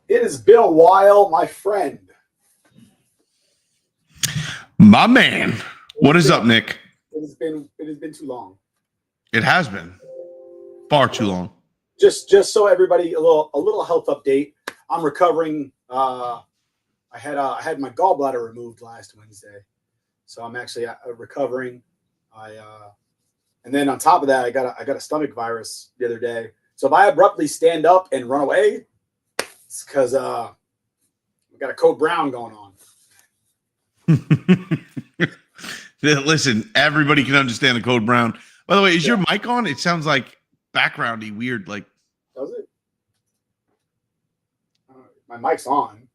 It has been a while, my friend. My man. What is up, Nick? It has been too long. It has been far too long. Just so everybody, a little health update. I'm recovering. I had my gallbladder removed last Wednesday, so I'm actually recovering. And then on top of that, I got a stomach virus the other day. So if I abruptly stand up and run away, it's because we got a code brown going on. Listen, everybody can understand the code brown. By the way, is your mic on? It sounds like backgroundy, weird. Like, does it? My mic's on.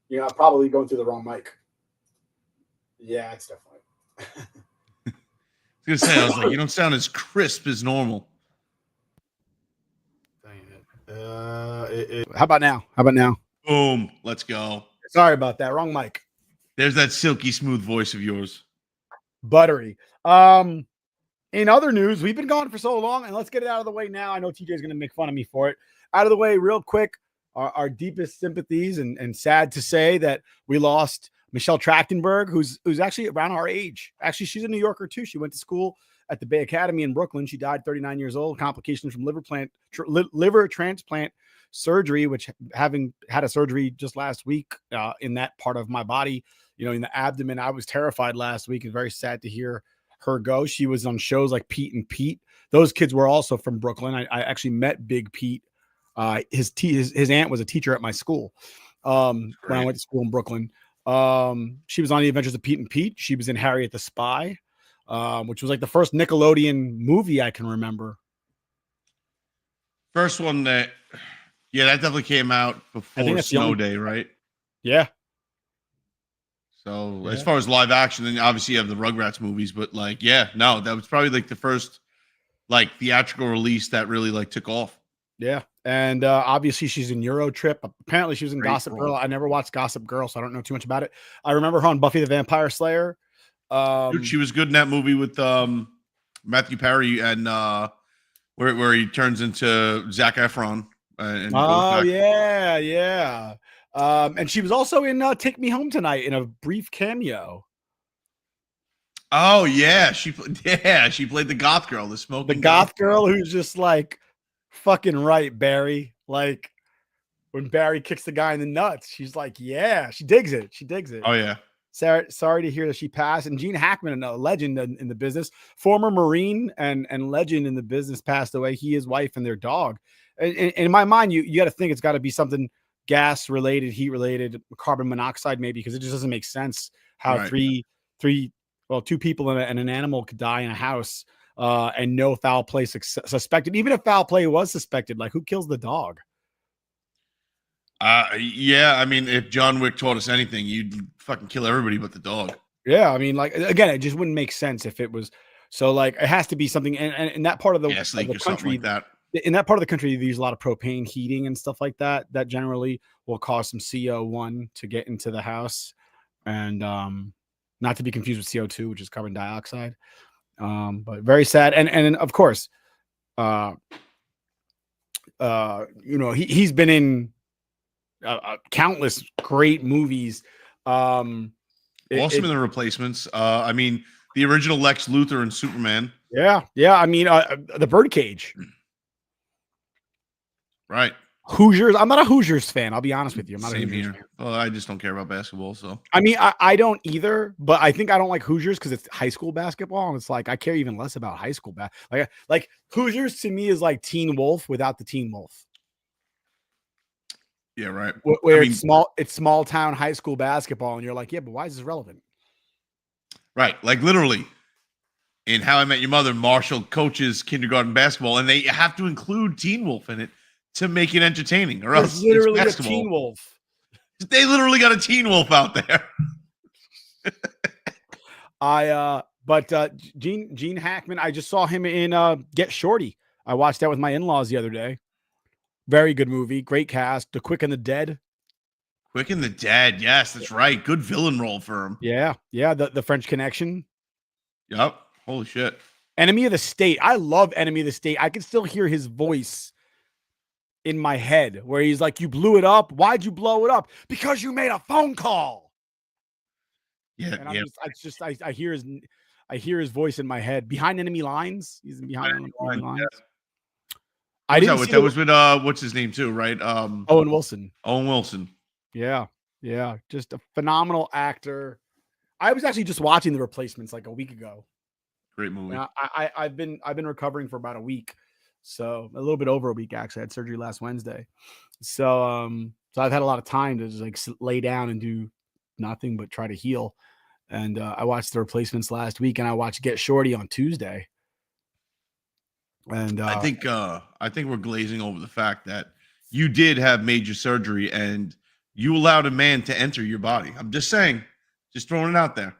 You know, I'm probably going through the wrong mic. Yeah, it's definitely. I was gonna say, I was like, you don't sound as crisp as normal. How about now? Boom. Let's go. Sorry about that. Wrong mic. There's that silky smooth voice of yours. Buttery. In other news, we've been gone for so long, and let's get it out of the way now. I know TJ's going to make fun of me for it. Out of the way real quick, our deepest sympathies, and sad to say that we lost Michelle Trachtenberg, who's actually around our age. Actually, she's a New Yorker too. She went to school at the Bay Academy in Brooklyn. She died 39 years old, complications from liver transplant surgery, which having had a surgery just last week in that part of my body, you know, in the abdomen. I was terrified last week and very sad to hear her go. She was on shows like Pete and Pete. Those kids were also from Brooklyn. I actually met Big Pete. His aunt was a teacher at my school when I went to school in Brooklyn. She was on The Adventures of Pete and Pete. She was in Harriet the Spy, which was like the first Nickelodeon movie I can remember. First one that definitely came out before Snow Day, right? Yeah. So as far as live action, then obviously you have the Rugrats movies, but that was probably like the first like theatrical release that really like took off. Yeah. And obviously she's in Eurotrip. Apparently she was in Gossip Girl. I never watched Gossip Girl, so I don't know too much about it. I remember her on Buffy the Vampire Slayer. Dude, she was good in that movie with Matthew Perry and where he turns into Zac Efron. Yeah. And she was also in Take Me Home Tonight in a brief cameo. Oh yeah, she played the goth girl, the goth girl who's just like fucking right, Barry. Like when Barry kicks the guy in the nuts, she's like, yeah, she digs it. Oh yeah. Sorry to hear that she passed. And Gene Hackman, a legend in the business, former Marine and legend in the business, passed away. He, his wife, and their dog. And in my mind, you got to think it's got to be something gas related, heat related, carbon monoxide, maybe, because it just doesn't make sense how two people and an animal could die in a house and no foul play suspected. Even if foul play was suspected, like who kills the dog? I mean, if John Wick taught us anything, you'd fucking kill everybody but the dog. Yeah, I mean, like again, it just wouldn't make sense if it was. So like, it has to be something, and in that part of the country, like that. In that part of the country, they use a lot of propane heating and stuff like that. That generally will cause some CO1 to get into the house, and not to be confused with CO2, which is carbon dioxide. But very sad, and of course, he's been in countless great movies. Awesome in the replacements. I mean, the original Lex Luthor and Superman. Yeah. I mean, the Birdcage. Right. Hoosiers. I'm not a Hoosiers fan. I'll be honest with you. I'm not a Same Hoosiers here. fan. Well, I just don't care about basketball. So I mean, I don't either, but I think I don't like Hoosiers because it's high school basketball, and it's like I care even less about high school like Hoosiers to me is like Teen Wolf without the Teen Wolf. yeah, right. Where I mean, it's small town high school basketball, and you're like, yeah, but why is this relevant? right. Like literally in How I Met Your Mother, Marshall coaches kindergarten basketball, and they have to include Teen Wolf in it to make it entertaining, or else There's literally it's a basketball. Teen Wolf. They literally got a Teen Wolf out there. Gene Hackman, I just saw him in Get Shorty. I watched that with my in-laws the other day. Very good movie, great cast. The Quick and the Dead. Quick and the Dead, yes, that's right. Good villain role for him. Yeah. The French Connection. Yep. Holy shit. Enemy of the State. I love Enemy of the State. I can still hear his voice in my head where he's like, "You blew it up. Why'd you blow it up? Because you made a phone call." Yeah, And yeah. I hear his voice in my head behind enemy lines. He's behind enemy lines. Yeah. I didn't see that was with what's his name too, right? Owen Wilson. Owen Wilson. Yeah, just a phenomenal actor. I was actually just watching The Replacements like a week ago. Great movie. I've been recovering for about a week, so a little bit over a week actually. I had surgery last Wednesday, so I've had a lot of time to just like lay down and do nothing but try to heal. And I watched The Replacements last week, and I watched Get Shorty on Tuesday. And I think we're glazing over the fact that you did have major surgery and you allowed a man to enter your body. I'm just saying, just throwing it out there.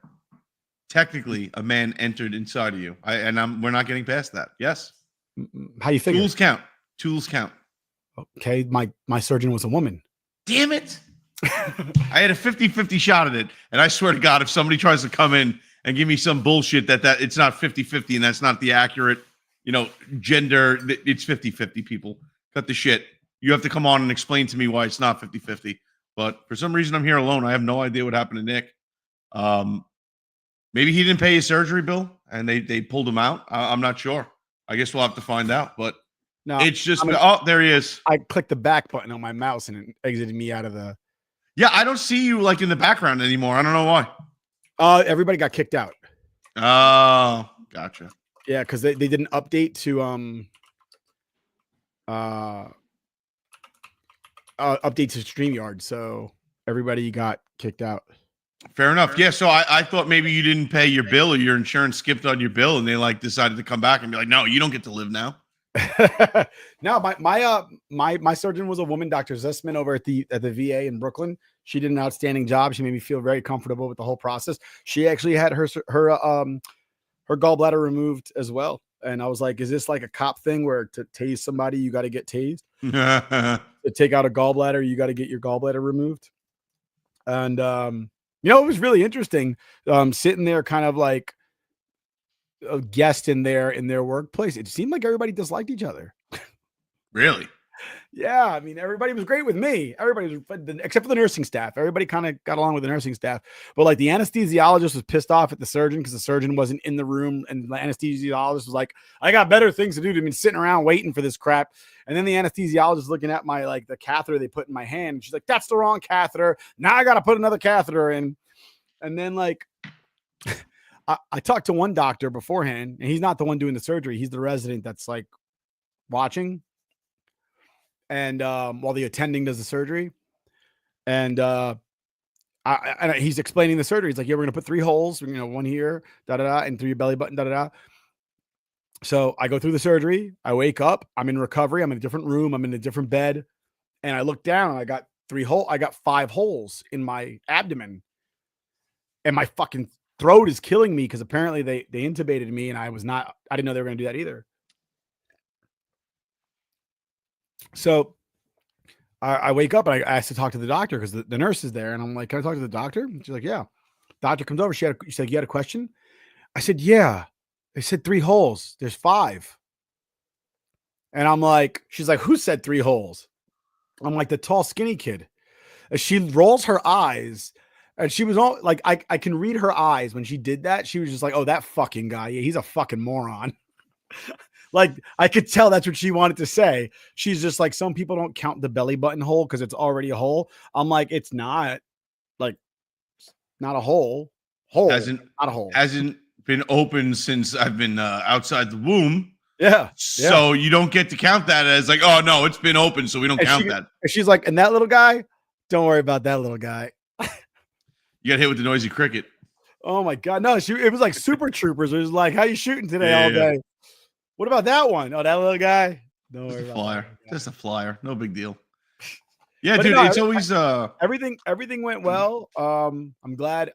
Technically, a man entered inside of you. We're not getting past that. Yes. How you figure? Tools count. Okay, my surgeon was a woman. Damn it. I had a 50-50 shot at it. And I swear to God, if somebody tries to come in and give me some bullshit that it's not 50-50 and that's not the accurate, gender, it's 50-50, people. Cut the shit. You have to come on and explain to me why it's not 50-50. But for some reason, I'm here alone. I have no idea what happened to Nick. Maybe he didn't pay his surgery bill and they pulled him out. I'm not sure. I guess we'll have to find out. But no, it's just, there he is. I clicked the back button on my mouse and it exited me out of the. Yeah, I don't see you like in the background anymore. I don't know why. Everybody got kicked out. Oh, gotcha. Yeah, because they did an update to update to StreamYard, so everybody got kicked out. Fair enough. Yeah, so I thought maybe you didn't pay your bill or your insurance skipped on your bill and they like decided to come back and be like, no, you don't get to live now. No, my surgeon was a woman, Dr. Zussman, over at the VA in Brooklyn. She did an outstanding job. She made me feel very comfortable with the whole process. She actually had her gallbladder removed as well. And I was like, is this like a cop thing where to tase somebody, you got to get tased? To take out a gallbladder, you got to get your gallbladder removed. And, it was really interesting sitting there kind of like a guest in their workplace. It seemed like everybody disliked each other. Really? Yeah, I mean, everybody was great with me. Everybody was, except for the nursing staff. Everybody kind of got along with the nursing staff. But like the anesthesiologist was pissed off at the surgeon because the surgeon wasn't in the room, and the anesthesiologist was like, "I got better things to do than sitting around waiting for this crap." And then the anesthesiologist looking at my the catheter they put in my hand. And she's like, "That's the wrong catheter. Now I got to put another catheter in." And then I talked to one doctor beforehand, and he's not the one doing the surgery. He's the resident that's like watching. And while the attending does the surgery, and he's explaining the surgery. He's like, "Yeah, we're gonna put 3 holes, one here, and through your belly button, So I go through the surgery. I wake up. I'm in recovery. I'm in a different room. I'm in a different bed, and I look down. And I got 5 holes in my abdomen, and my fucking throat is killing me because apparently they intubated me, and I didn't know they were gonna do that either. So I wake up and I asked to talk to the doctor because the nurse is there. And I'm like, "Can I talk to the doctor?" And she's like, "Yeah." Doctor comes over. She said, "You had a question?" I said, "Yeah." They said 3 holes. There's 5. And I'm like, she's like, "Who said 3 holes?" I'm like, "The tall, skinny kid." And she rolls her eyes. And she was all like, I can read her eyes when she did that. She was just like, "Oh, that fucking guy. Yeah, he's a fucking moron." Like I could tell that's what she wanted to say. She's just like, some people don't count the belly button hole because it's already a hole. I'm like, it's not like not a hole. Hasn't Not a hole. Hasn't been open since I've been outside the womb. Yeah. So you don't get to count that as like, oh no, it's been open, so we don't count that. She's like, and that little guy, don't worry about that little guy. You got hit with the noisy cricket. Oh my God. No, it was like Super Troopers. It was like, how you shooting today all day? What about that one? Oh, that little guy. Don't worry about flyer. That just a flyer. No big deal. Yeah, but dude. No, it's always everything went well. I'm glad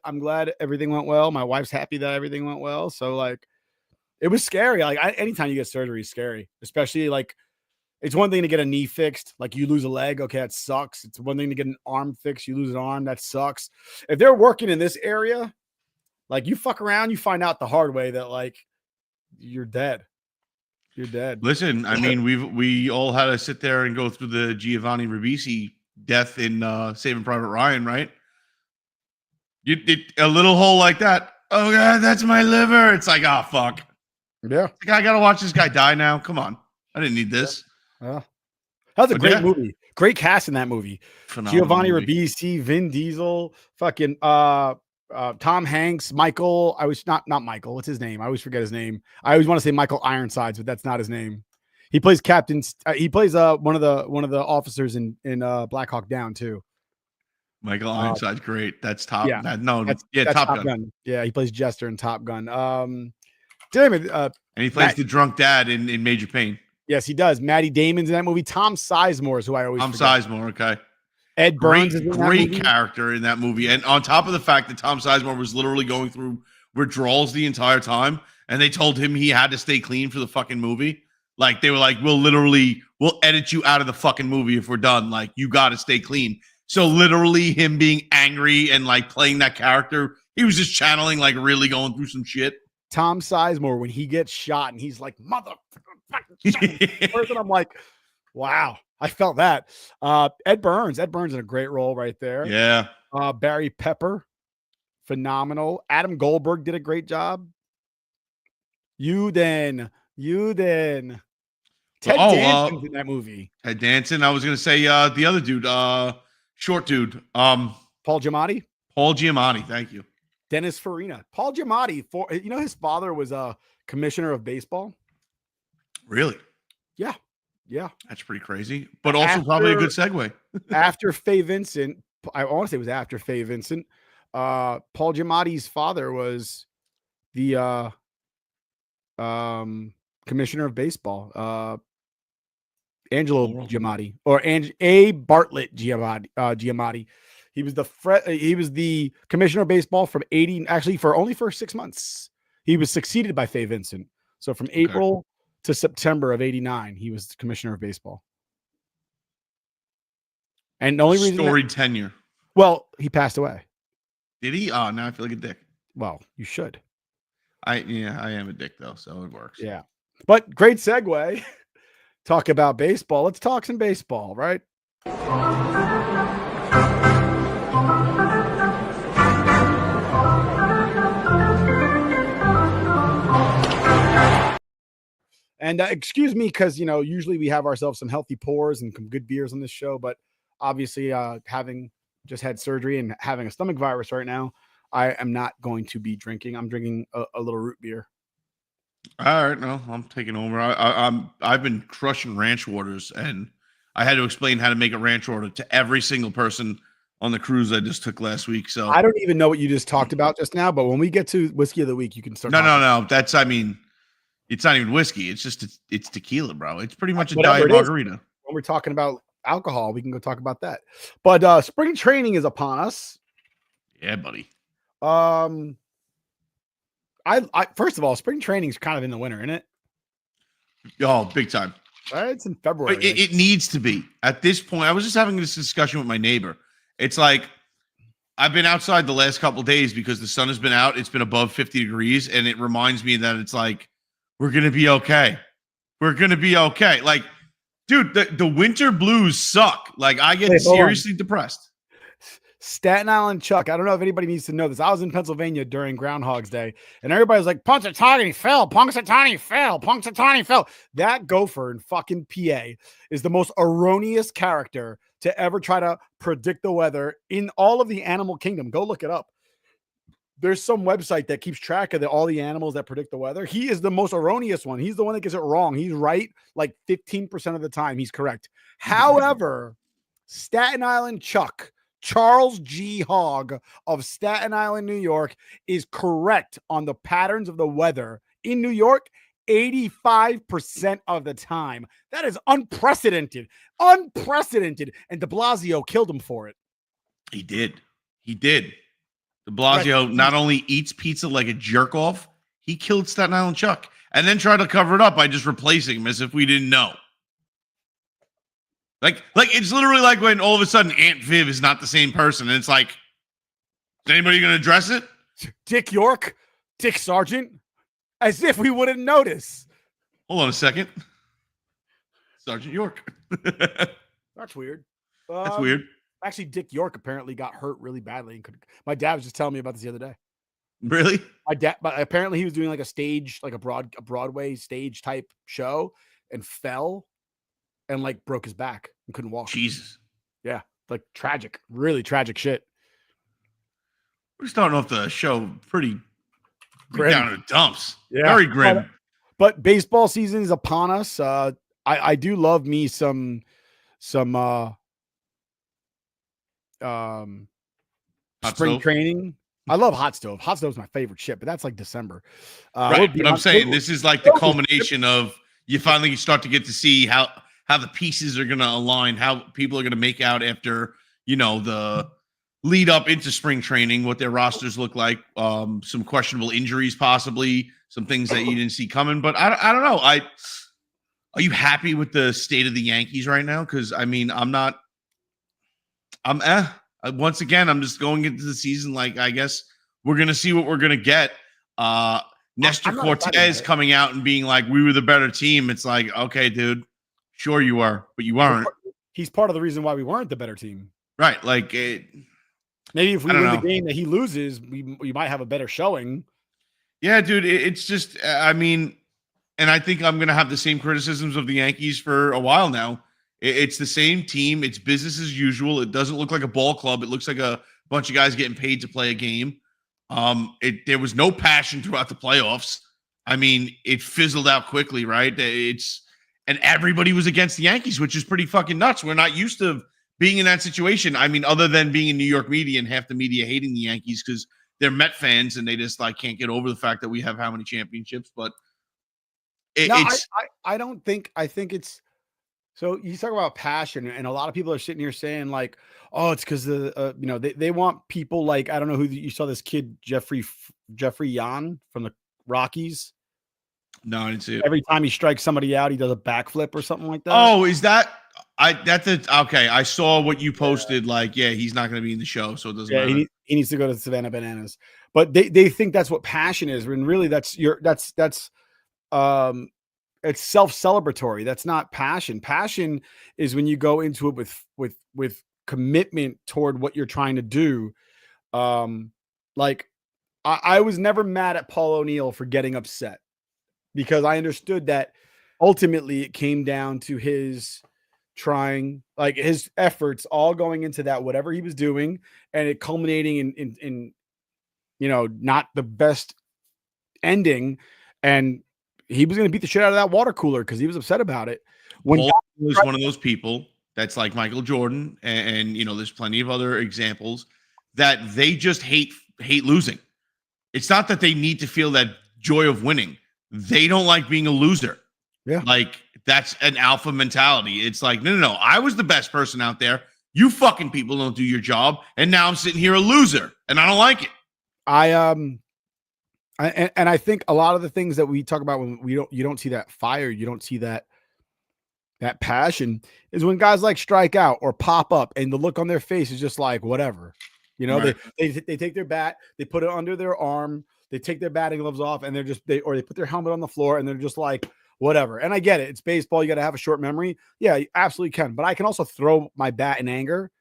everything went well. My wife's happy that everything went well. So like, it was scary. Like anytime you get surgery is scary, especially like it's one thing to get a knee fixed. Like you lose a leg. Okay. That sucks. It's one thing to get an arm fixed. You lose an arm. That sucks. If they're working in this area, like you fuck around, you find out the hard way that like you're dead. You're dead. Listen, I mean, we all had to sit there and go through the Giovanni Ribisi death in Saving Private Ryan, right? You did a little hole like that. Oh God, that's my liver. It's like, oh fuck. Yeah. Like, I gotta watch this guy die now. Come on. I didn't need this. Yeah. That was a great movie. Great cast in that movie. Phenomenal Giovanni movie. Ribisi, Vin Diesel, fucking Tom Hanks, Michael. I was not Michael. What's his name? I always forget his name. I always want to say Michael Ironsides, but that's not his name. He plays Captain. He plays one of the officers in Black Hawk Down too. Michael Ironside's great. That's top. Yeah, that's Top Gun. Yeah, he plays Jester in Top Gun. Damn it. And he plays the drunk dad in Major Payne. Yes, he does. Matty Damon's in that movie. Tom Sizemore is who I always. Tom Sizemore. Okay. Ed Burns is in that great movie. Character in that movie, and on top of the fact that Tom Sizemore was literally going through withdrawals the entire time, and they told him he had to stay clean for the fucking movie. Like they were like, we'll edit you out of the fucking movie if we're done. Like you got to stay clean. So literally, him being angry and like playing that character, he was just channeling like really going through some shit. Tom Sizemore, when he gets shot and he's like, motherfucking person, I'm like, wow, I felt that. Ed Burns in a great role right there. Yeah. Barry Pepper, phenomenal. Adam Goldberg did a great job. You then. Ted Danson's in that movie. Ted Danson. I was gonna say the other dude, short dude. Paul Giamatti. Paul Giamatti, thank you. Dennis Farina. Paul Giamatti, his father was a commissioner of baseball. Really? Yeah. Yeah. That's pretty crazy. But also probably a good segue. After Faye Vincent, I want to say it was after Faye Vincent. Paul Giamatti's father was the commissioner of baseball. Angelo Giamatti or A. Bartlett Giamatti. He was the commissioner of baseball from 80, actually for 6 months. He was succeeded by Faye Vincent. So from April to September of 89, he was the commissioner of baseball. And the only reason storied tenure. Well, he passed away. Did he? Oh, now I feel like a dick. Well, you should. I am a dick though, so it works. Yeah. But great segue. Talk about baseball. Let's talk some baseball, right? And excuse me, because usually we have ourselves some healthy pours and some good beers on this show, but obviously, having just had surgery and having a stomach virus right now, I am not going to be drinking. I'm drinking a little root beer. All right, no, I'm taking over. I've been crushing ranch waters, and I had to explain how to make a ranch water to every single person on the cruise I just took last week. So I don't even know what you just talked about just now, but when we get to whiskey of the week, you can start. No. It's not even whiskey. It's just it's tequila, bro. It's pretty much a diet margarita. When we're talking about alcohol, we can go talk about that. But spring training is upon us. Yeah, buddy. I first of all, spring training is kind of in the winter, isn't it? Oh, big time. It's in February. It needs to be at this point. I was just having this discussion with my neighbor. It's like I've been outside the last couple of days because the sun has been out. It's been above 50 degrees, and it reminds me that it's like we're gonna be okay. We're gonna be okay. Like, dude, the winter blues suck. Like, I get seriously depressed. Staten Island Chuck. I don't know if anybody needs to know this. I was in Pennsylvania during Groundhog's Day, and everybody was like, Punxsutawney Phil, Punxsutawney Phil, Punxsutawney Phil. That gopher in fucking PA is the most erroneous character to ever try to predict the weather in all of the animal kingdom. Go look it up. There's some website that keeps track of all the animals that predict the weather. He is the most erroneous one. He's the one that gets it wrong. He's right like 15% of the time. He's correct. However, Staten Island Chuck, Charles G. Hogg of Staten Island, New York, is correct on the patterns of the weather in New York 85% of the time. That is unprecedented. Unprecedented. And de Blasio killed him for it. He did. De Blasio not only eats pizza like a jerk off, he killed Staten Island Chuck and then tried to cover it up by just replacing him as if we didn't know. Like it's literally like when all of a sudden Aunt Viv is not the same person. And it's like, is anybody going to address it? Dick York, Dick Sargent, as if we wouldn't notice. Hold on a second. Sergeant York. That's weird. That's weird. Actually, Dick York apparently got hurt really badly. And my dad was just telling me about this the other day. Really? My dad, but apparently he was doing like a stage, like a Broadway stage type show, and fell and like broke his back and couldn't walk. Jesus. Yeah, like tragic, really tragic shit. We're starting off the show pretty down in the dumps. Yeah, very grim. But baseball season is upon us. I do love me some spring training. I love hot stove. Hot stove is my favorite shit, but that's like December. Right, but I'm saying this is like the culmination of you finally start to get to see how the pieces are going to align, how people are going to make out after, the lead up into spring training, what their rosters look like, some questionable injuries, possibly some things that you didn't see coming. But I don't know. Are you happy with the state of the Yankees right now? Because I'm not. Once again, I'm just going into the season like I guess we're gonna see what we're gonna get. Nestor Cortez coming out and being like, "We were the better team." It's like, okay, dude, sure you are, but you aren't. He's part of the reason why we weren't the better team, right? Like, maybe if we win the game that he loses, we might have a better showing. Yeah, dude, it's just, and I think I'm gonna have the same criticisms of the Yankees for a while now. It's the same team. It's business as usual. It doesn't look like a ball club. It looks like a bunch of guys getting paid to play a game. There was no passion throughout the playoffs. It fizzled out quickly, right? And everybody was against the Yankees, which is pretty fucking nuts. We're not used to being in that situation. Other than being in New York media and half the media hating the Yankees because they're Met fans and they just like can't get over the fact that we have how many championships. But I think it's. So you talk about passion, and a lot of people are sitting here saying like, "Oh, it's because they want people like I don't know who you saw this kid Jeffrey Yan from the Rockies." No, I didn't see it. Every time he strikes somebody out, he does a backflip or something like that. Oh, is that? Okay. I saw what you posted. Yeah. Like, yeah, he's not going to be in the show, so it doesn't matter. He needs to go to Savannah Bananas. But they think that's what passion is, when really that's it's self-celebratory. That's not passion. Passion is when you go into it with commitment toward what you're trying to do. Like I was never mad at Paul O'Neill for getting upset because I understood that ultimately it came down to his trying, like his efforts all going into that, whatever he was doing, and it culminating in not the best ending. And he was going to beat the shit out of that water cooler because he was upset about it. When Paul was one of those people that's like Michael Jordan, and there's plenty of other examples that they just hate losing. It's not that they need to feel that joy of winning. They don't like being a loser. Yeah. Like that's an alpha mentality. It's like, no. I was the best person out there. You fucking people don't do your job. And now I'm sitting here a loser and I don't like it. I think a lot of the things that we talk about when you don't see that fire, you don't see that passion, is when guys like strike out or pop up and the look on their face is just like, whatever, right. They take their bat, they put it under their arm, they take their batting gloves off, and they put their helmet on the floor and they're just like, whatever. And I get it. It's baseball. You got to have a short memory. Yeah, you absolutely can. But I can also throw my bat in anger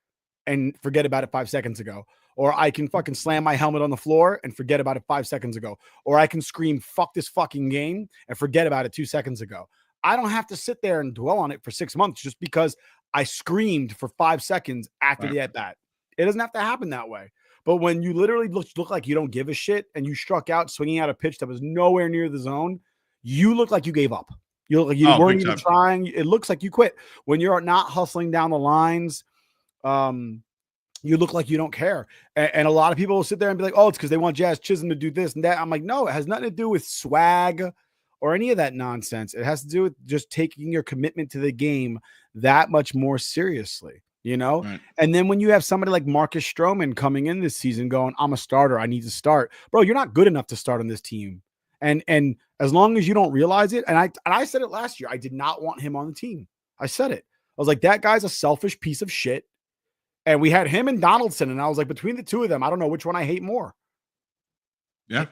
and forget about it 5 seconds ago. Or I can fucking slam my helmet on the floor and forget about it 5 seconds ago. Or I can scream, fuck this fucking game, and forget about it 2 seconds ago. I don't have to sit there and dwell on it for 6 months just because I screamed for 5 seconds after the at-bat. It doesn't have to happen that way. But when you literally look like you don't give a shit and you struck out swinging out a pitch that was nowhere near the zone, you look like you gave up. You look like you weren't even trying. It looks like you quit. When you're not hustling down the lines, you look like you don't care. And a lot of people will sit there and be like, oh, it's because they want Jazz Chisholm to do this and that. I'm like, no, it has nothing to do with swag or any of that nonsense. It has to do with just taking your commitment to the game that much more seriously, you know? Right. And then when you have somebody like Marcus Stroman coming in this season going, I'm a starter, I need to start. Bro, you're not good enough to start on this team. And as long as you don't realize it, and I said it last year, I did not want him on the team. I said it. I was like, that guy's a selfish piece of shit. And we had him and Donaldson, and I was like, between the two of them, I don't know which one I hate more. Yeah.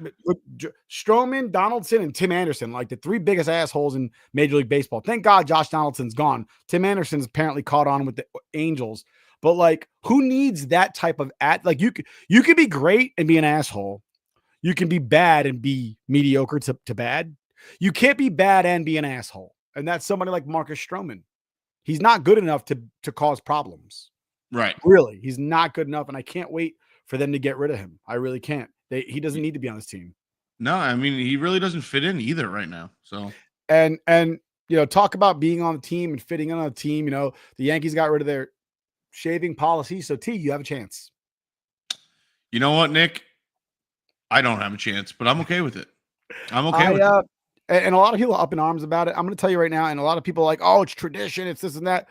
Stroman, Donaldson, and Tim Anderson, like the three biggest assholes in Major League Baseball. Thank God Josh Donaldson's gone. Tim Anderson's apparently caught on with the Angels. But like, who needs that type of like you could be great and be an asshole. You can be bad and be mediocre to bad. You can't be bad and be an asshole. And that's somebody like Marcus Stroman. He's not good enough to cause problems. Right. Really. He's not good enough. And I can't wait for them to get rid of him. I really can't. He doesn't need to be on this team. No, I mean, he really doesn't fit in either right now. So, and you know, talk about being on the team and fitting in on the team. You know, the Yankees got rid of their shaving policy. So T, you have a chance. You know what, Nick? I don't have a chance, but I'm okay with it. I'm okay with it. And a lot of people are up in arms about it. I'm going to tell you right now, and a lot of people are like, oh, it's tradition, it's this and that.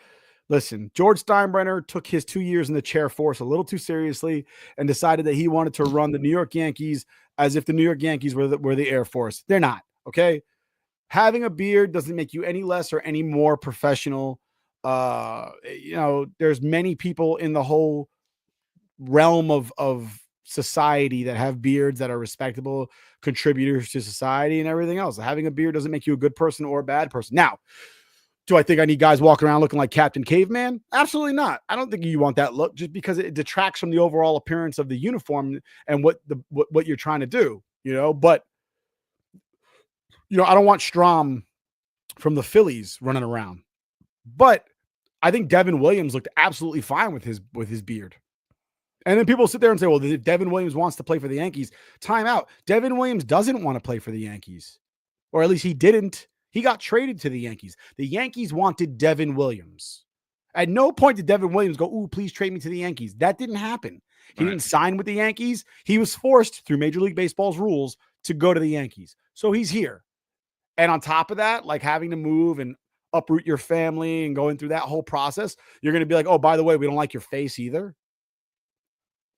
Listen, George Steinbrenner took his 2 years in the chair force a little too seriously and decided that he wanted to run the New York Yankees as if the New York Yankees were the Air Force. They're not, okay? Having a beard doesn't make you any less or any more professional. You know, there's many people in the whole realm of society that have beards that are respectable contributors to society and everything else. Having a beard doesn't make you a good person or a bad person. Now, do I think I need guys walking around looking like Captain Caveman? Absolutely not. I don't think you want that look just because it detracts from the overall appearance of the uniform and what you're trying to do, you know. But you know, I don't want Strom from the Phillies running around. But I think Devin Williams looked absolutely fine with his beard. And then people sit there and say, well, if Devin Williams wants to play for the Yankees, time out. Devin Williams doesn't want to play for the Yankees. Or at least he didn't. He got traded to the Yankees. The Yankees wanted Devin Williams. At no point did Devin Williams go, ooh, please trade me to the Yankees. That didn't happen. He didn't sign with the Yankees. He was forced through Major League Baseball's rules to go to the Yankees. So he's here. And on top of that, like having to move and uproot your family and going through that whole process, you're going to be like, oh, by the way, we don't like your face either.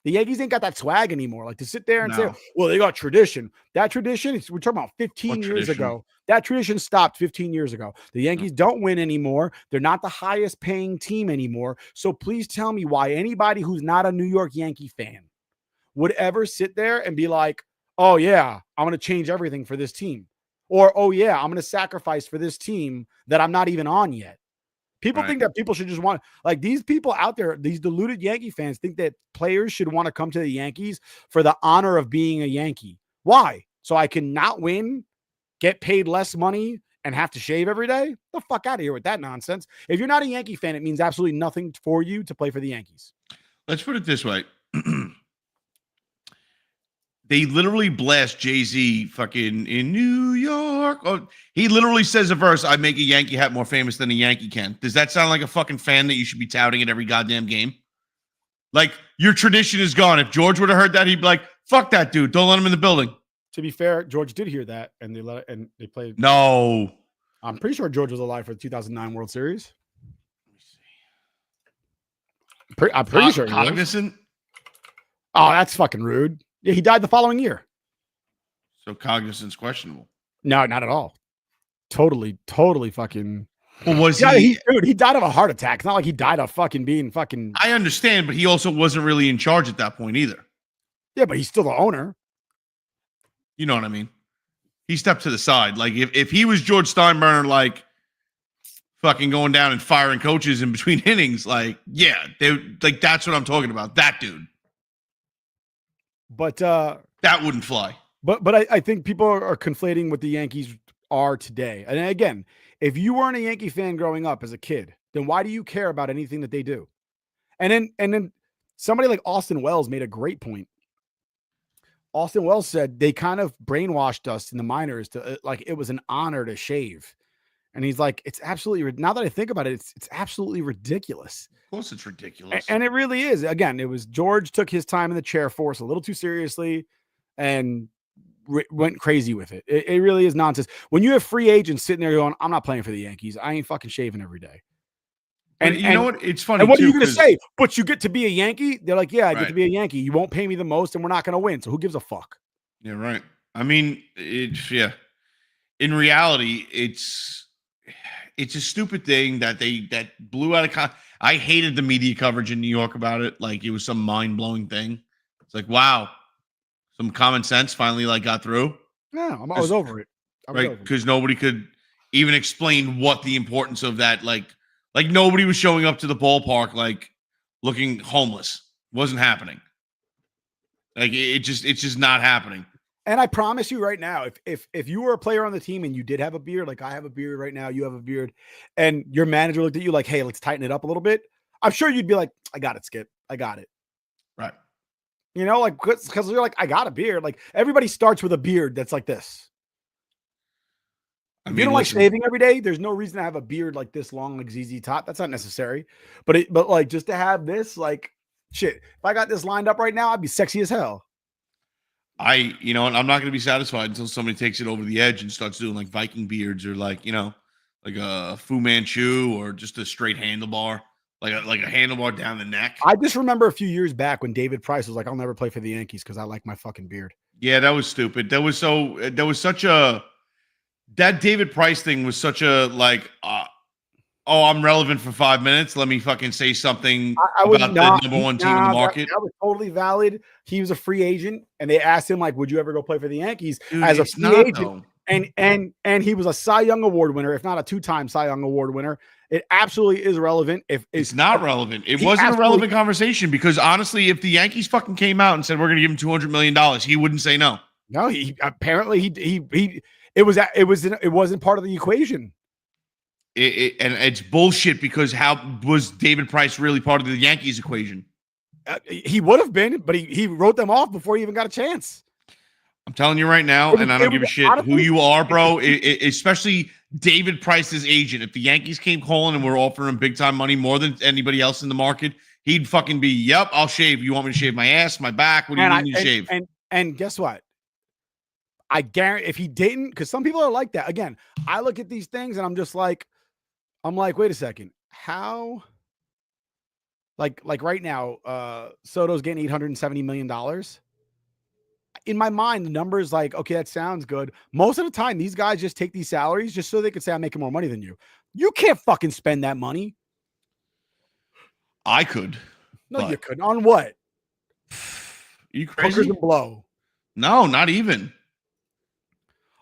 The Yankees ain't got that swag anymore. Like to sit there and say, well, they got tradition. That tradition, we're talking about 15 years ago. That tradition stopped 15 years ago. The Yankees don't win anymore. They're not the highest paying team anymore. So please tell me why anybody who's not a New York Yankee fan would ever sit there and be like, oh, yeah, I'm going to change everything for this team. Or, oh, yeah, I'm going to sacrifice for this team that I'm not even on yet. People think that people should just want, like these people out there, these deluded Yankee fans think that players should want to come to the Yankees for the honor of being a Yankee. Why? So I can not win, get paid less money, and have to shave every day? Get the fuck out of here with that nonsense. If you're not a Yankee fan, it means absolutely nothing for you to play for the Yankees. Let's put it this way. They literally blast Jay-Z fucking in New York. Oh, he literally says a verse, I make a Yankee hat more famous than a Yankee can. Does that sound like a fucking fan that you should be touting at every goddamn game? Like, your tradition is gone. If George would have heard that, he'd be like, fuck that dude. Don't let him in the building. To be fair, George did hear that, and they played. No. I'm pretty sure George was alive for the 2009 World Series. I'm pretty sure. Cognizant? Oh, that's fucking rude. Yeah, he died the following year. So Cognizant's questionable. No, not at all. Totally fucking. Well, was he? Dude, he died of a heart attack. It's not like he died of fucking being fucking. I understand, but he also wasn't really in charge at that point either. Yeah, but he's still the owner. You know what I mean? He stepped to the side. Like if he was George Steinbrenner, like, fucking going down and firing coaches in between innings. Like, yeah, they like that's what I'm talking about. That dude. But that wouldn't fly. But I think people are conflating what the Yankees are today. And again, if you weren't a Yankee fan growing up as a kid, then why do you care about anything that they do? And then somebody like Austin Wells made a great point. Austin Wells said they kind of brainwashed us in the minors to like it was an honor to shave. And he's like, it's absolutely, now that I think about it, it's absolutely ridiculous. Of course it's ridiculous. And it really is. Again, it was George took his time in the chair force a little too seriously and went crazy with it. It really is nonsense. When you have free agents sitting there going, I'm not playing for the Yankees. I ain't fucking shaving every day. And you know what? It's funny. And what are you going to say? But you get to be a Yankee? They're like, yeah, I get to be a Yankee. You won't pay me the most and we're not going to win. So who gives a fuck? Yeah, right. I mean, yeah. In reality, it's a stupid thing that that blew out of I hated the media coverage in New York about it. Like it was some mind-blowing thing. It's like, wow, some common sense finally like got through. Yeah, I was over it. Right, because nobody could even explain what the importance of that, like nobody was showing up to the ballpark like looking homeless. Wasn't happening. Like it's just not happening. And I promise you right now, if you were a player on the team and you did have a beard, like I have a beard right now, you have a beard, and your manager looked at you like, hey, let's tighten it up a little bit, I'm sure you'd be like, I got it, Skip. I got it. Right. You know, like, because you're like, I got a beard. Like, everybody starts with a beard that's like this. If you don't like shaving every day, there's no reason to have a beard like this long, like ZZ Top. That's not necessary. But like, just to have this, like, shit, if I got this lined up right now, I'd be sexy as hell. You know, I'm not going to be satisfied until somebody takes it over the edge and starts doing like Viking beards or like, you know, like a Fu Manchu or just a straight handlebar, like a handlebar down the neck. I just remember a few years back when David Price was like, I'll never play for the Yankees because I like my fucking beard. Yeah, that was stupid. That David Price thing was such a like, I'm relevant for 5 minutes. Let me fucking say something about the number one team in the market. That was totally valid. He was a free agent, and they asked him, like, would you ever go play for the Yankees? Dude, as a free agent? Though. And he was a Cy Young Award winner, if not a 2-time Cy Young Award winner. It absolutely is relevant. If it's not relevant, it wasn't a relevant conversation because honestly, if the Yankees fucking came out and said we're going to give him $200 million, he wouldn't say no. No, he apparently it wasn't part of the equation. And it's bullshit because how was David Price really part of the Yankees equation? He would have been, but he wrote them off before he even got a chance. I'm telling you right now, and I don't give a shit who you are, bro. Especially David Price's agent. If the Yankees came calling and were offering him big time money more than anybody else in the market, he'd fucking be, yep, I'll shave. You want me to shave my ass, my back? What do you need me to shave? And guess what? I guarantee if he didn't, because some people are like that. Again, I look at these things and I'm like, wait a second. How? Like right now, Soto's getting $870 million. In my mind, the number's like, okay, that sounds good. Most of the time, these guys just take these salaries just so they can say I'm making more money than you. You can't fucking spend that money. I could. No, you couldn't. On what? You crazy? Hookers and blow. No, not even.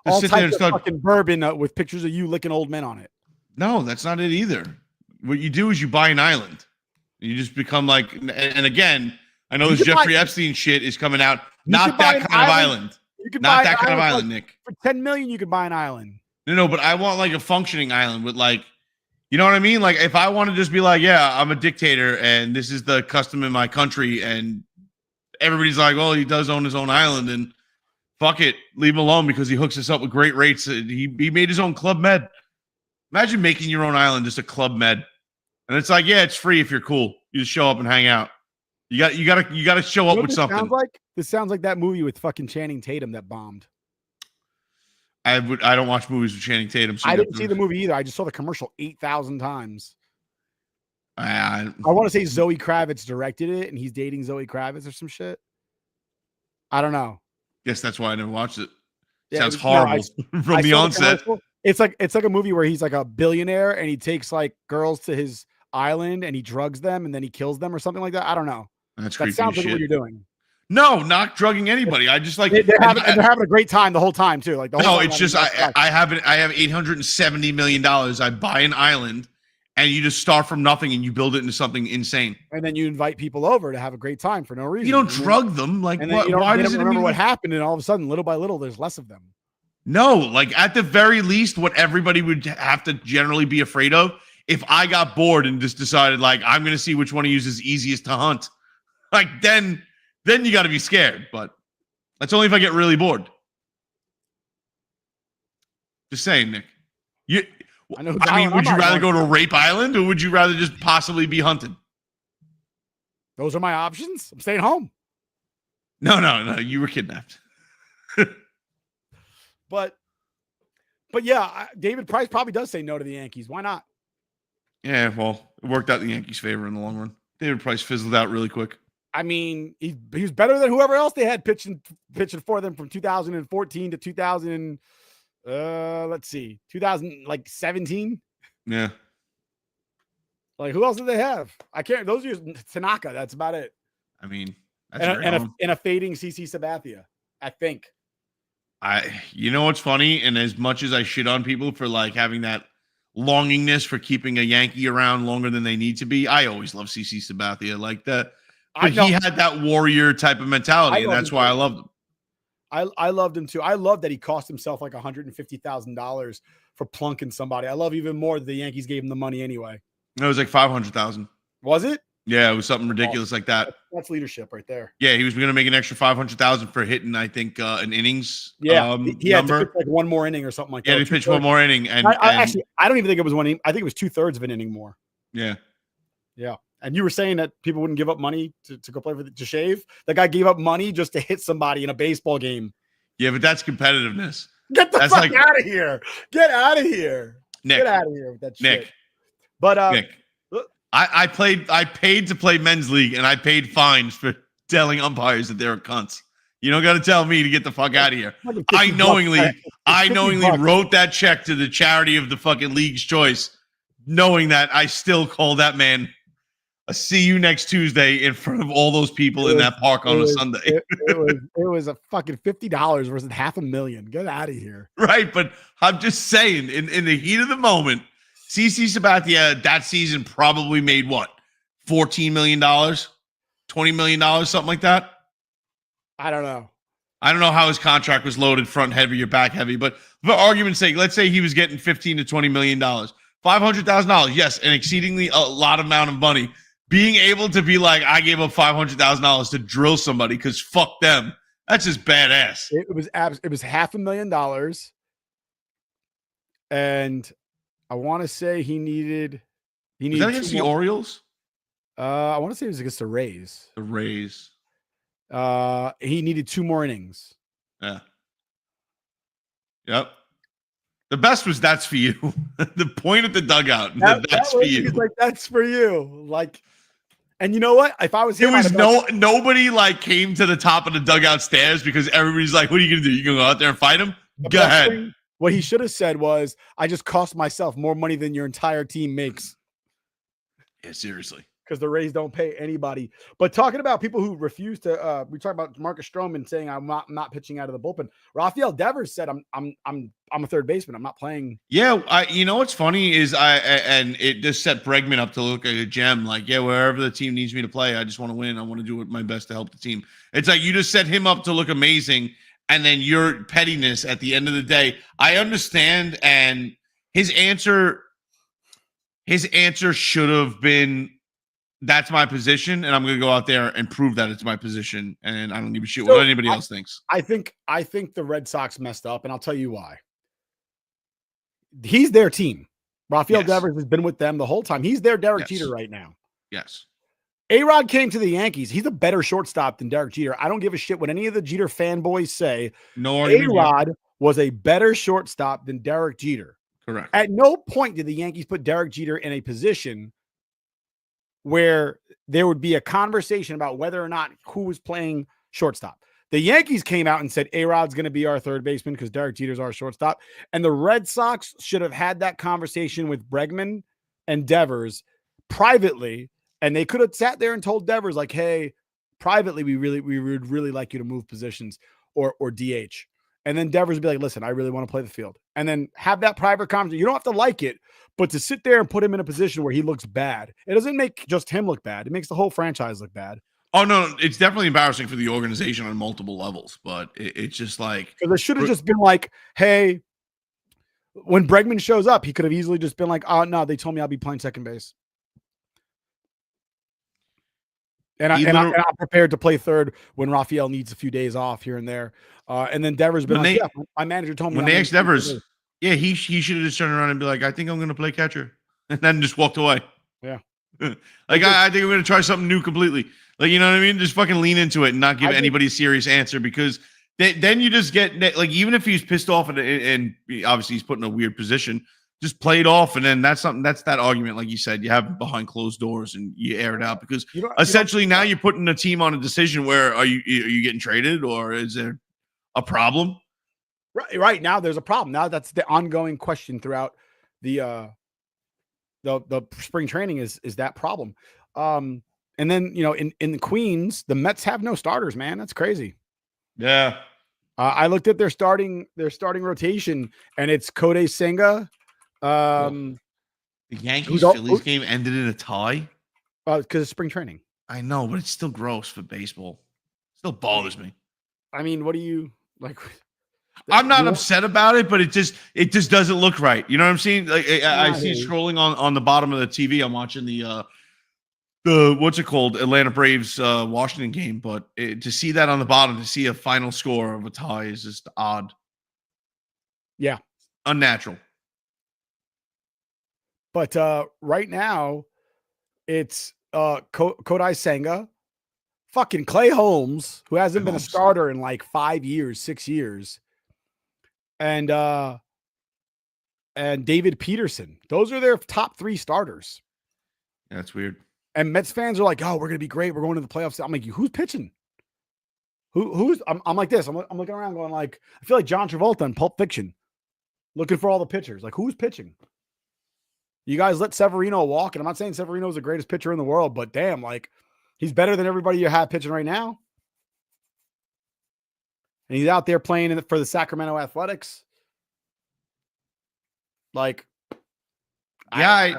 All types of fucking bourbon with pictures of you licking old men on it. No, that's not it either. What you do is you buy an island. You just become like, and again, I know this Jeffrey Epstein shit is coming out. Not that kind of island. Not that kind of island, Nick. For $10 million, you could buy an island. No, but I want like a functioning island with like, you know what I mean? Like if I want to just be like, yeah, I'm a dictator and this is the custom in my country and everybody's like, well, he does own his own island and fuck it, leave him alone because he hooks us up with great rates. He made his own Club Med. Imagine making your own island, just a Club Med. And it's like, yeah, it's free if you're cool. You just show up and hang out. You got to show up with something. This sounds like that movie with fucking Channing Tatum that bombed. I don't watch movies with Channing Tatum. So I didn't see the movie either. I just saw the commercial 8,000 times. I want to say Zoe Kravitz directed it, and he's dating Zoe Kravitz or some shit. I don't know. Guess that's why I never watched it. Yeah, sounds horrible from the onset. It's like a movie where he's like a billionaire and he takes like girls to his island and he drugs them and then he kills them or something like that. I don't know. That sounds like what you're doing. No, not drugging anybody. I just like they're having a great time the whole time too. Like the whole no, time it's just I have $870 million. I buy an island, and you just start from nothing and you build it into something insane. And then you invite people over to have a great time for no reason. You don't drug them. Like, and then why does does it it remember what happened? And all of a sudden, little by little, there's less of them. No, like at the very least, what everybody would have to generally be afraid of, if I got bored and just decided, like, I'm going to see which one of you is easiest to hunt, like, then you got to be scared. But that's only if I get really bored. Just saying, Nick. I mean, would you rather go to Rape Island, or would you rather just possibly be hunted? Those are my options. I'm staying home. No. You were kidnapped. But yeah, David Price probably does say no to the Yankees. Why not? Yeah, well, it worked out in the Yankees' favor in the long run. David Price fizzled out really quick. I mean, he was better than whoever else they had pitching for them from 2014 to 2000. Let's see, 2017. Yeah. Like, who else did they have? I can't. Those are Tanaka. That's about it. I mean, and a fading CC Sabathia, I think. You know what's funny? And as much as I shit on people for like having that longingness for keeping a Yankee around longer than they need to be, I always love CC Sabathia like that. But he had that warrior type of mentality, and that's why I loved him. I loved him too. I love that he cost himself like $150,000 for plunking somebody. I love even more that the Yankees gave him the money anyway. No, it was like $500,000. Was it? Yeah, it was something ridiculous like that. That's leadership right there. Yeah, he was going to make an extra $500,000 for hitting, I think, an innings. Yeah, he had to pitch like one more inning or something like that. Yeah, he pitched one more inning, and I don't even think it was one inning. I think it was 2/3 of an inning more. Yeah. And you were saying that people wouldn't give up money to go play to shave. That guy gave up money just to hit somebody in a baseball game. Yeah, but that's competitiveness. Get the fuck out of here! Get out of here, Nick! Get out of here with that shit. Nick, but Nick. I paid to play men's league, and I paid fines for telling umpires that they're cunts. You don't got to tell me to get the fuck out of here. I knowingly wrote that check to the charity of the fucking league's choice, knowing that I still call that man a see you next Tuesday in front of all those people in that park on a Sunday. It was a fucking $50 versus $500,000. Get out of here. Right, but I'm just saying, in the heat of the moment, CC Sabathia that season probably made what? $14 million? $20 million? Something like that? I don't know. I don't know how his contract was loaded front heavy or back heavy, but for argument's sake, let's say he was getting $15 to $20 million. $500,000, yes, an exceedingly a lot amount of money. Being able to be like, I gave up $500,000 to drill somebody because fuck them. That's just badass. It was $500,000. And I want to say he needed. Was that against the Orioles? I want to say it was against the Rays. The Rays. He needed 2 more innings. Yeah. Yep. The best was that's for you. The point at the dugout. That's for you. Like, that's for you. Like, and you know what? If I was him, it was nobody like came to the top of the dugout stairs because everybody's like, "What are you gonna do? You gonna go out there and fight him? Go ahead." What he should have said was, "I just cost myself more money than your entire team makes." Yeah, seriously. Because the Rays don't pay anybody. But talking about people who refuse to, we talked about Marcus Stroman saying I'm not pitching out of the bullpen. Rafael Devers said I'm a third baseman. I'm not playing. Yeah, you know what's funny is and it just set Bregman up to look like a gem. Like, yeah, wherever the team needs me to play, I just want to win. I want to do my best to help the team. It's like you just set him up to look amazing, and then your pettiness at the end of the day. I understand, and his answer should have been, that's my position, and I'm going to go out there and prove that it's my position, and I don't give a shit what anybody else thinks. I think the Red Sox messed up, and I'll tell you why. He's their team. Rafael Devers has been with them the whole time. He's their Derek Jeter right now. Yes. A-Rod came to the Yankees. He's a better shortstop than Derek Jeter. I don't give a shit what any of the Jeter fanboys say. No, A-Rod was a better shortstop than Derek Jeter. Correct. At no point did the Yankees put Derek Jeter in a position where there would be a conversation about whether or not who was playing shortstop. The Yankees came out and said, A-Rod's going to be our third baseman because Derek Jeter's our shortstop. And the Red Sox should have had that conversation with Bregman and Devers privately. And they could have sat there and told Devers, like, hey, privately, we would really like you to move positions or DH. And then Devers would be like, listen, I really want to play the field. And then have that private conversation. You don't have to like it, but to sit there and put him in a position where he looks bad, it doesn't make just him look bad. It makes the whole franchise look bad. Oh, no, it's definitely embarrassing for the organization on multiple levels, but it's just like. Because it should have just been like, hey, when Bregman shows up, he could have easily just been like, oh, no, they told me I'll be playing second base. And I'm prepared to play third when Raphael needs a few days off here and there. And then Devers been like, yeah, my manager told me. When they asked Devers, yeah, he should have just turned around and be like, I think I'm going to play catcher. And then just walked away. Yeah. I think I'm going to try something new completely. Like, you know what I mean? Just fucking lean into it and not give anybody a serious answer, because then you just get, like, even if he's pissed off and obviously he's put in a weird position, just play it off. And then that's that argument, like you said, you have behind closed doors and you air it out, because essentially now you're putting a team on a decision where are you getting traded, or is there a problem? Right now there's a problem. Now that's the ongoing question throughout the spring training is that problem. And then, in the Queens, the Mets have no starters, man. That's crazy. Yeah. I looked at their starting rotation, and it's Kodai Senga. The Yankees-Phillies game ended in a tie. Because of spring training. I know, but it's still gross for baseball. Still bothers me. I mean, what do you like? I'm not upset about it, but it just doesn't look right. You know what I'm saying? Like I see scrolling on the bottom of the TV. I'm watching the what's it called? Atlanta Braves Washington game, but to see that on the bottom, to see a final score of a tie is just odd. Yeah, unnatural. But right now, it's Kodai Senga, fucking Clay Holmes, who hasn't been a starter in like 5 years, 6 years, and David Peterson. Those are their top 3 starters. Yeah, that's weird. And Mets fans are like, "Oh, we're gonna be great. We're going to the playoffs." I'm like, "Who's pitching? Who's?" I'm like this. I'm looking around, going like, I feel like John Travolta in Pulp Fiction, looking for all the pitchers. Like, who's pitching? You guys let Severino walk, and I'm not saying Severino is the greatest pitcher in the world, but damn, like, he's better than everybody you have pitching right now. And he's out there playing for the Sacramento Athletics. Like, yeah.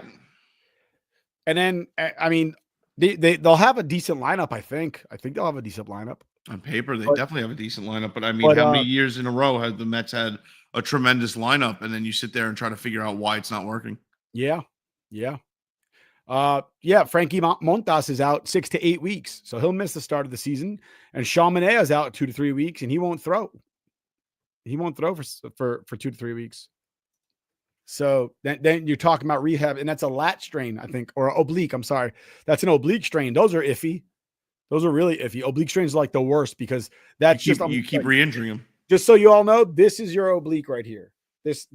And then, I mean, they'll have a decent lineup, I think. I think they'll have a decent lineup. On paper, they definitely have a decent lineup. But, I mean, how many years in a row have the Mets had a tremendous lineup, and then you sit there and try to figure out why it's not working? Yeah. Frankie Montas is out 6 to 8 weeks, so he'll miss the start of the season. And Sean Manaea is out 2 to 3 weeks, and he won't throw. He won't throw for 2 to 3 weeks. So then you're talking about rehab, and that's a lat strain, I think, or oblique. I'm sorry, that's an oblique strain. Those are iffy. Those are really iffy. Oblique strains are like the worst, because that's you keep re-injuring them. Just so you all know, this is your oblique right here. This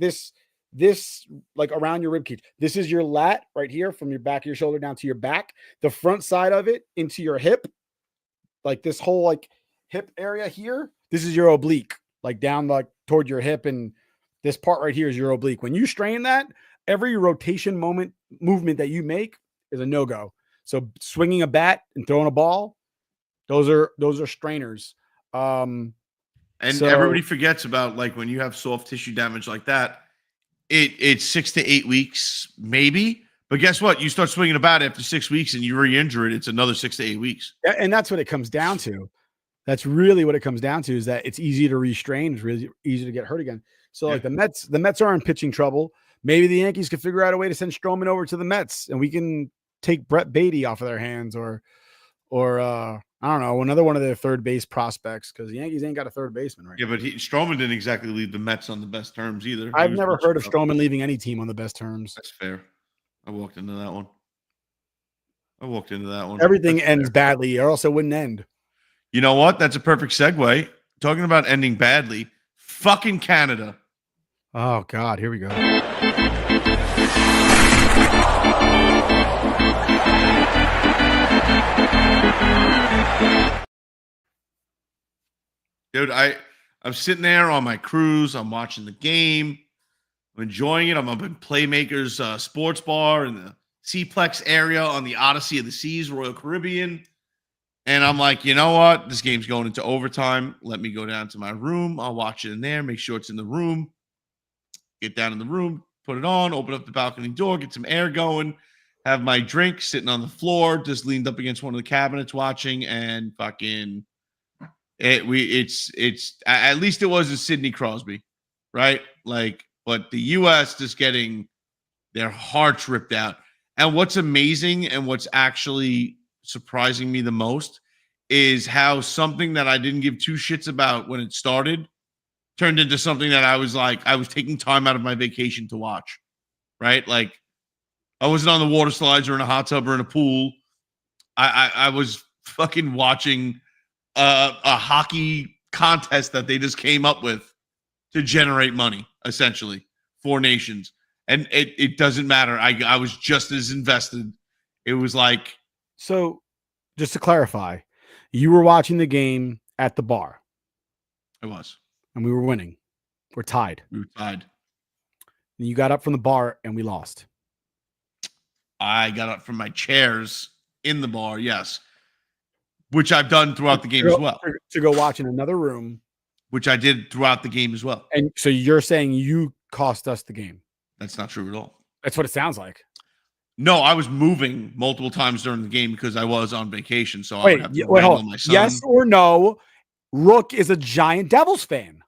like around your rib cage. This is your lat right here, from your back of your shoulder down to your back. The front side of it into your hip, like this whole like hip area here. This is your oblique, like down like toward your hip, and this part right here is your oblique. When you strain that, every rotation movement that you make is a no-go. So swinging a bat and throwing a ball, those are strainers. And everybody forgets about, like, when you have soft tissue damage like that, it's 6 to 8 weeks, maybe. But guess what? You start swinging a bat after 6 weeks and you re-injure it, it's another 6 to 8 weeks. And that's what it comes down to. That's really what it comes down to, is that it's easy to restrain. It's really easy to get hurt again. So like the Mets are in pitching trouble. Maybe the Yankees could figure out a way to send Stroman over to the Mets, and we can take Brett Beatty off of their hands, or I don't know, another one of their third base prospects, because the Yankees ain't got a third baseman right now. Yeah, but Stroman didn't exactly leave the Mets on the best terms either. I've never heard of Stroman leaving any team on the best terms. That's fair. I walked into that one. Everything ends badly, or else it wouldn't end. You know what? That's a perfect segue. Talking about ending badly, fucking Canada. Oh, God, here we go. Dude, I'm sitting there on my cruise. I'm watching the game. I'm enjoying it. I'm up in Playmakers Sports Bar in the Seaplex area on the Odyssey of the Seas, Royal Caribbean. And I'm like, you know what? This game's going into overtime. Let me go down to my room. I'll watch it in there, make sure it's in the room. Get down in the room, put it on, open up the balcony door, get some air going, have my drink sitting on the floor, just leaned up against one of the cabinets watching, and fucking it's at least it wasn't Sidney Crosby, right? Like, but the US just getting their hearts ripped out. And what's amazing and what's actually surprising me the most is how something that I didn't give two shits about when it started turned into something that I was taking time out of my vacation to watch, right? Like, I wasn't on the water slides or in a hot tub or in a pool. I was fucking watching a hockey contest that they just came up with to generate money, essentially, for nations. And it doesn't matter. I was just as invested. It was like... So, just to clarify, you were watching the game at the bar. I was. And we were winning. We're tied. We were tied. And you got up from the bar and we lost. I got up from my chairs in the bar, yes. Which I've done throughout the game as well. To go watch in another room. Which I did throughout the game as well. And so you're saying you cost us the game? That's not true at all. That's what it sounds like. No, I was moving multiple times during the game because I was on vacation. So I wait, would have to hold wrangle on. my son. Yes or no? Rook is a giant Devils fan.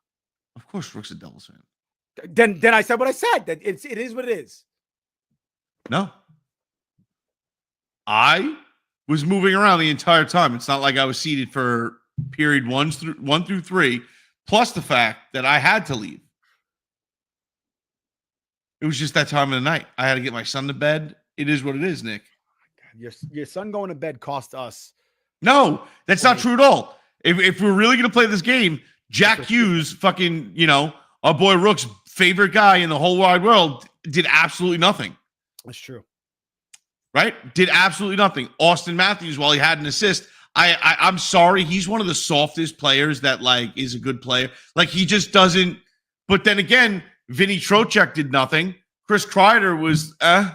Of course, Rook's a Devils fan. Then I said what I said. That it is what it is. No. I was moving around the entire time. It's not like I was seated for period 1 through 3, plus the fact that I had to leave. It was just that time of the night. I had to get my son to bed. It is what it is, Nick. Your son going to bed cost us. No, that's not true at all. If we're really going to play this game, Jack Hughes, fucking, our boy Rook's favorite guy in the whole wide world, did absolutely nothing. That's true. Right? Did absolutely nothing. Austin Matthews, while he had an assist, I'm sorry, he's one of the softest players that, like, is a good player. Like, he just doesn't. But then again, Vinny Trocheck did nothing. Chris Kreider was, I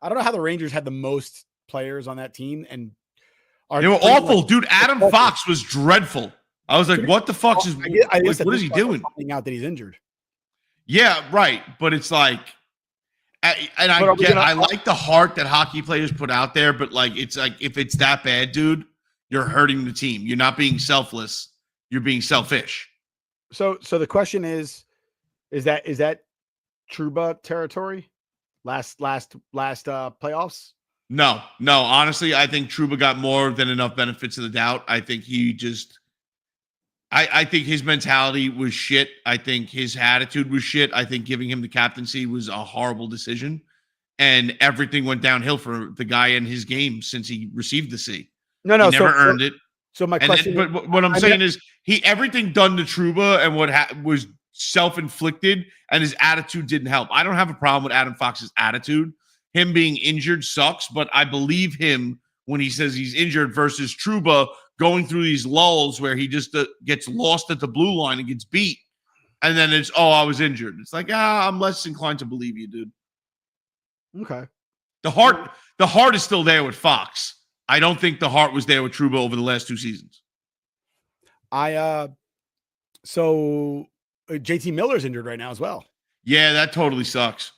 don't know how the Rangers had the most players on that team, and they were awful, dude. Adam Fox was dreadful. I was like, "What the fuck is? What is he doing?" Finding out that he's injured. Yeah, right. But it's like, I like the heart that hockey players put out there, but like, it's like if it's that bad, dude, you're hurting the team. You're not being selfless. You're being selfish. So the question is that Trouba territory? Last playoffs? No. Honestly, I think Trouba got more than enough benefits of the doubt. I think he just, I think his mentality was shit. I think his attitude was shit. I think giving him the captaincy was a horrible decision, and everything went downhill for the guy in his game since he received the C. No, he never earned it. So my question, but what I'm saying is, everything done to Trouba and what was self-inflicted, and his attitude didn't help. I don't have a problem with Adam Fox's attitude. Him being injured sucks, but I believe him when he says he's injured versus Trouba going through these lulls where he just gets lost at the blue line and gets beat. And then it's, I was injured. It's like, I'm less inclined to believe you, dude. Okay. The heart is still there with Fox. I don't think the heart was there with Trouba over the last 2 seasons. So JT Miller's injured right now as well. Yeah, that totally sucks.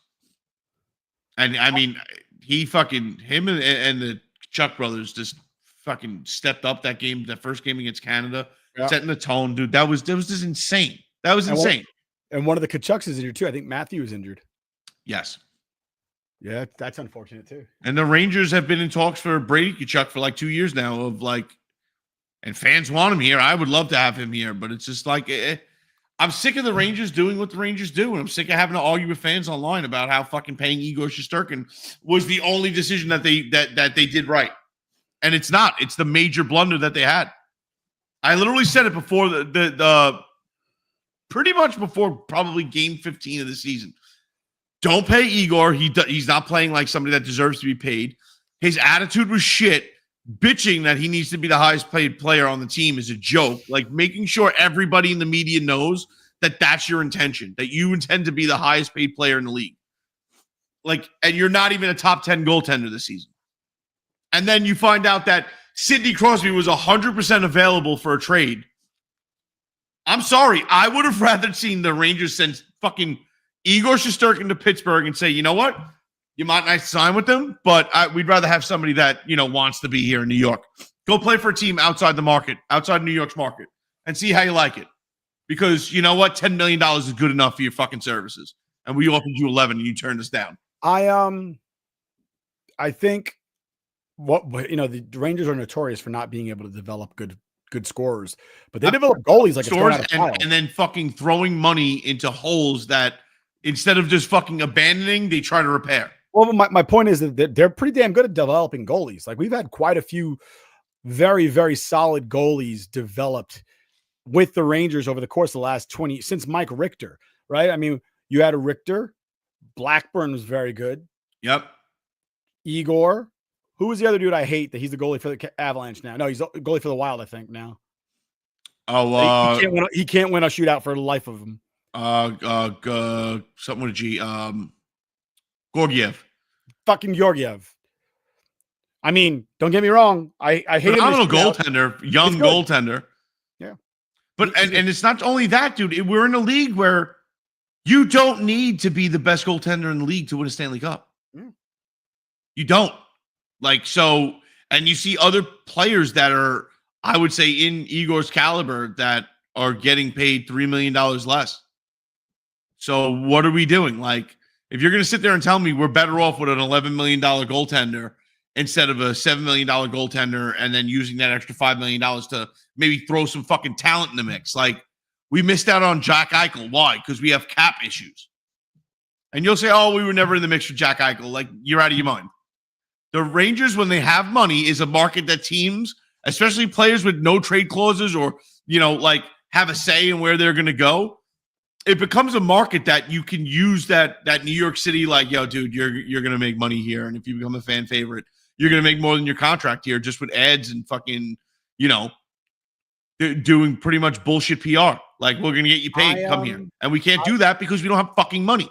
And I mean, him and the Chuck brothers just fucking stepped up that game, that first game against Canada, setting the tone, dude. That was just insane. That was insane. And one of the Kachucks is injured too. I think Matthew is injured. Yes. Yeah, that's unfortunate too. And the Rangers have been in talks for Brady Tkachuk for like 2 years now of like, and fans want him here. I would love to have him here, but it's just like, I'm sick of the Rangers doing what the Rangers do, and I'm sick of having to argue with fans online about how fucking paying Igor Shesterkin was the only decision that they did right. And it's not. It's the major blunder that they had. I literally said it before the pretty much before probably game 15 of the season. Don't pay Igor. He's not playing like somebody that deserves to be paid. His attitude was shit. Bitching that he needs to be the highest paid player on the team is a joke. Like, making sure everybody in the media knows that that's your intention, that you intend to be the highest paid player in the league. Like, and you're not even a top 10 goaltender this season. And then you find out that Sidney Crosby was 100% available for a trade, I'm sorry. I would have rather seen the Rangers send fucking Igor Shesterkin to Pittsburgh and say, you know what? You might not sign with them, but we'd rather have somebody that, wants to be here in New York. Go play for a team outside the market, outside New York's market, and see how you like it. Because you know what? $10 million is good enough for your fucking services. And we offered you 11 and you turned us down. I think the Rangers are notorious for not being able to develop good scorers, but they develop goalies like scores and then fucking throwing money into holes that instead of just fucking abandoning, they try to repair. Well, my point is that they're pretty damn good at developing goalies. Like we've had quite a few very, very solid goalies developed with the Rangers over the course of the last 20 since Mike Richter, right? I mean, you had a Richter, Blackburn was very good. Yep. Igor. Who was the other dude I hate that he's the goalie for the Avalanche now? No, he's the goalie for the Wild, I think, now. Oh, he can't win a shootout for the life of him. Something with a G. Gorgiev. Fucking Georgiev. I mean, don't get me wrong. I hate him. Phenomenal goaltender, young goaltender. Yeah. But and it's not only that, dude. We're in a league where you don't need to be the best goaltender in the league to win a Stanley Cup. Mm. You don't. And you see other players that are, I would say, in Igor's caliber that are getting paid $3 million less. So what are we doing? Like, if you're going to sit there and tell me we're better off with an $11 million goaltender instead of a $7 million goaltender and then using that extra $5 million to maybe throw some fucking talent in the mix. Like, we missed out on Jack Eichel. Why? Because we have cap issues. And you'll say, oh, we were never in the mix for Jack Eichel. Like, you're out of your mind. The Rangers, when they have money, is a market that teams, especially players with no trade clauses or, have a say in where they're going to go. It becomes a market that you can use that New York City, like, yo, dude, you're going to make money here. And if you become a fan favorite, you're going to make more than your contract here just with ads and fucking, doing pretty much bullshit PR. Like, we're going to get you paid. Come here. And we can't do that because we don't have fucking money.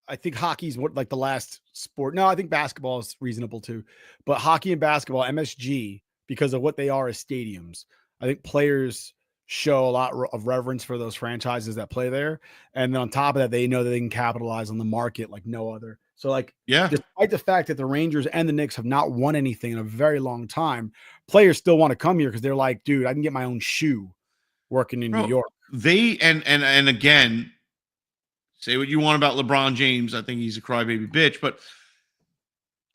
I think hockey's like the last sport. No, I think basketball is reasonable too. But hockey and basketball, MSG, because of what they are as stadiums, I think players show a lot of reverence for those franchises that play there. And then on top of that, they know that they can capitalize on the market like no other. So, like, despite the fact that the Rangers and the Knicks have not won anything in a very long time, players still want to come here because they're like, dude, I can get my own shoe working in New York. They and again, say what you want about LeBron James. I think he's a crybaby bitch, but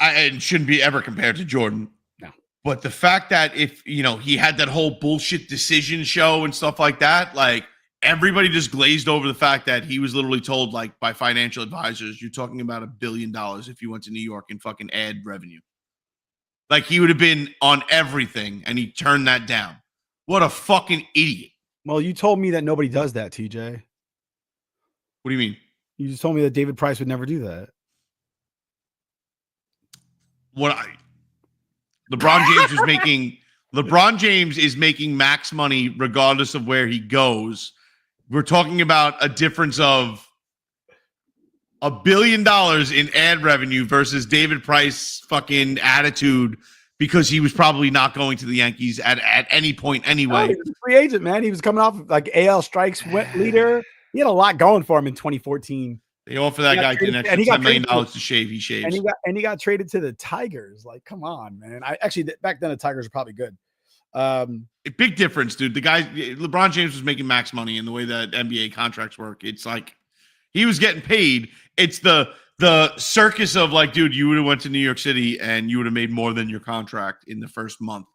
it shouldn't be ever compared to Jordan. No. But the fact that if, he had that whole bullshit decision show and stuff like that, like, everybody just glazed over the fact that he was literally told, like, by financial advisors, you're talking about $1 billion if you went to New York and fucking ad revenue. Like, he would have been on everything, and he turned that down. What a fucking idiot. Well, you told me that nobody does that, TJ. What do you mean? You just told me that David Price would never do that. LeBron James is making max money regardless of where he goes. We're talking about a difference of $1 billion in ad revenue versus David Price fucking attitude because he was probably not going to the Yankees at any point anyway. He was a free agent, man. He was coming off like AL strikes leader. He had a lot going for him in 2014. They offer that guy an extra $10 million to shave. He shaves. And he got traded to the Tigers. Like, come on, man. Back then the Tigers were probably good. A big difference, dude. The guy, LeBron James, was making max money in the way that NBA contracts work. It's like he was getting paid. It's the circus of, like, dude, you would have went to New York City and you would have made more than your contract in the first month,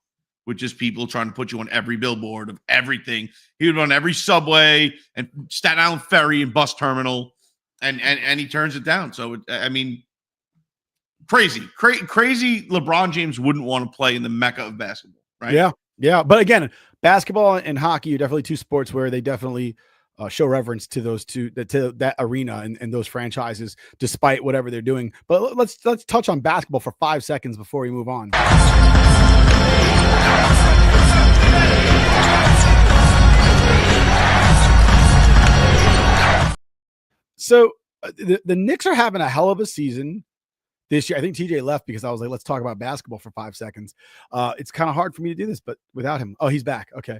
with just people trying to put you on every billboard of everything. He would run every subway and Staten Island ferry and bus terminal, and he turns it down. So, crazy. LeBron James wouldn't want to play in the mecca of basketball, right? Yeah. But again, basketball and hockey are definitely two sports where they definitely show reverence to those two, to that arena and those franchises, despite whatever they're doing. But let's touch on basketball for 5 seconds before we move on. So the Knicks are having a hell of a season. this year. I think TJ left because I was like, let's talk about basketball for 5 seconds. It's kind of hard for me to do this, but without him. Oh, he's back. Okay.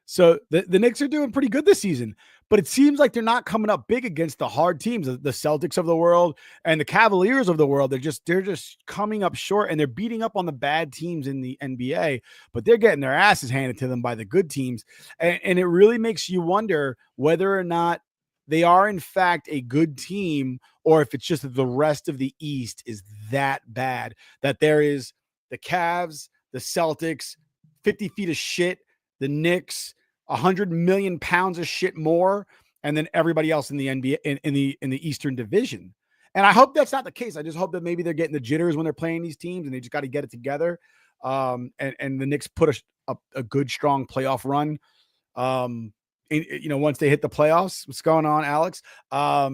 So the Knicks are doing pretty good this season, but it seems like they're not coming up big against the hard teams, the Celtics of the world and the Cavaliers of the world. They're just coming up short, and they're beating up on the bad teams in the NBA, but they're getting their asses handed to them by the good teams. And it really makes you wonder whether or not they are in fact a good team, or if it's just that the rest of the East is that bad, that there is the Cavs, the Celtics, 50 feet of shit, the Knicks, 100 million pounds of shit more, and then everybody else in the NBA in the Eastern Division. And I hope that's not the case. I just hope that maybe they're getting the jitters when they're playing these teams, and they just got to get it together. And the Knicks put a good strong playoff run. Once they hit the playoffs. What's going on, Alex? I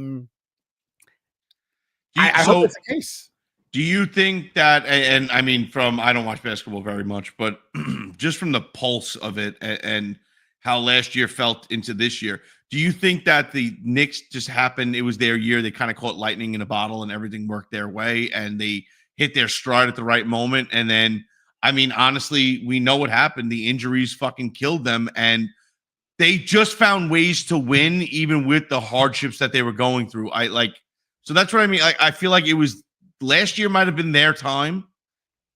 hope that's the case. Do you think that, and I mean, I don't watch basketball very much, but just from the pulse of it and how last year felt into this year, do you think that the Knicks just happened, it was their year, they kind of caught lightning in a bottle and everything worked their way and they hit their stride at the right moment? And then, I mean, honestly, we know what happened. The injuries fucking killed them, and they just found ways to win even with the hardships that they were going through. So that's what I mean. I feel like it was last year might have been their time,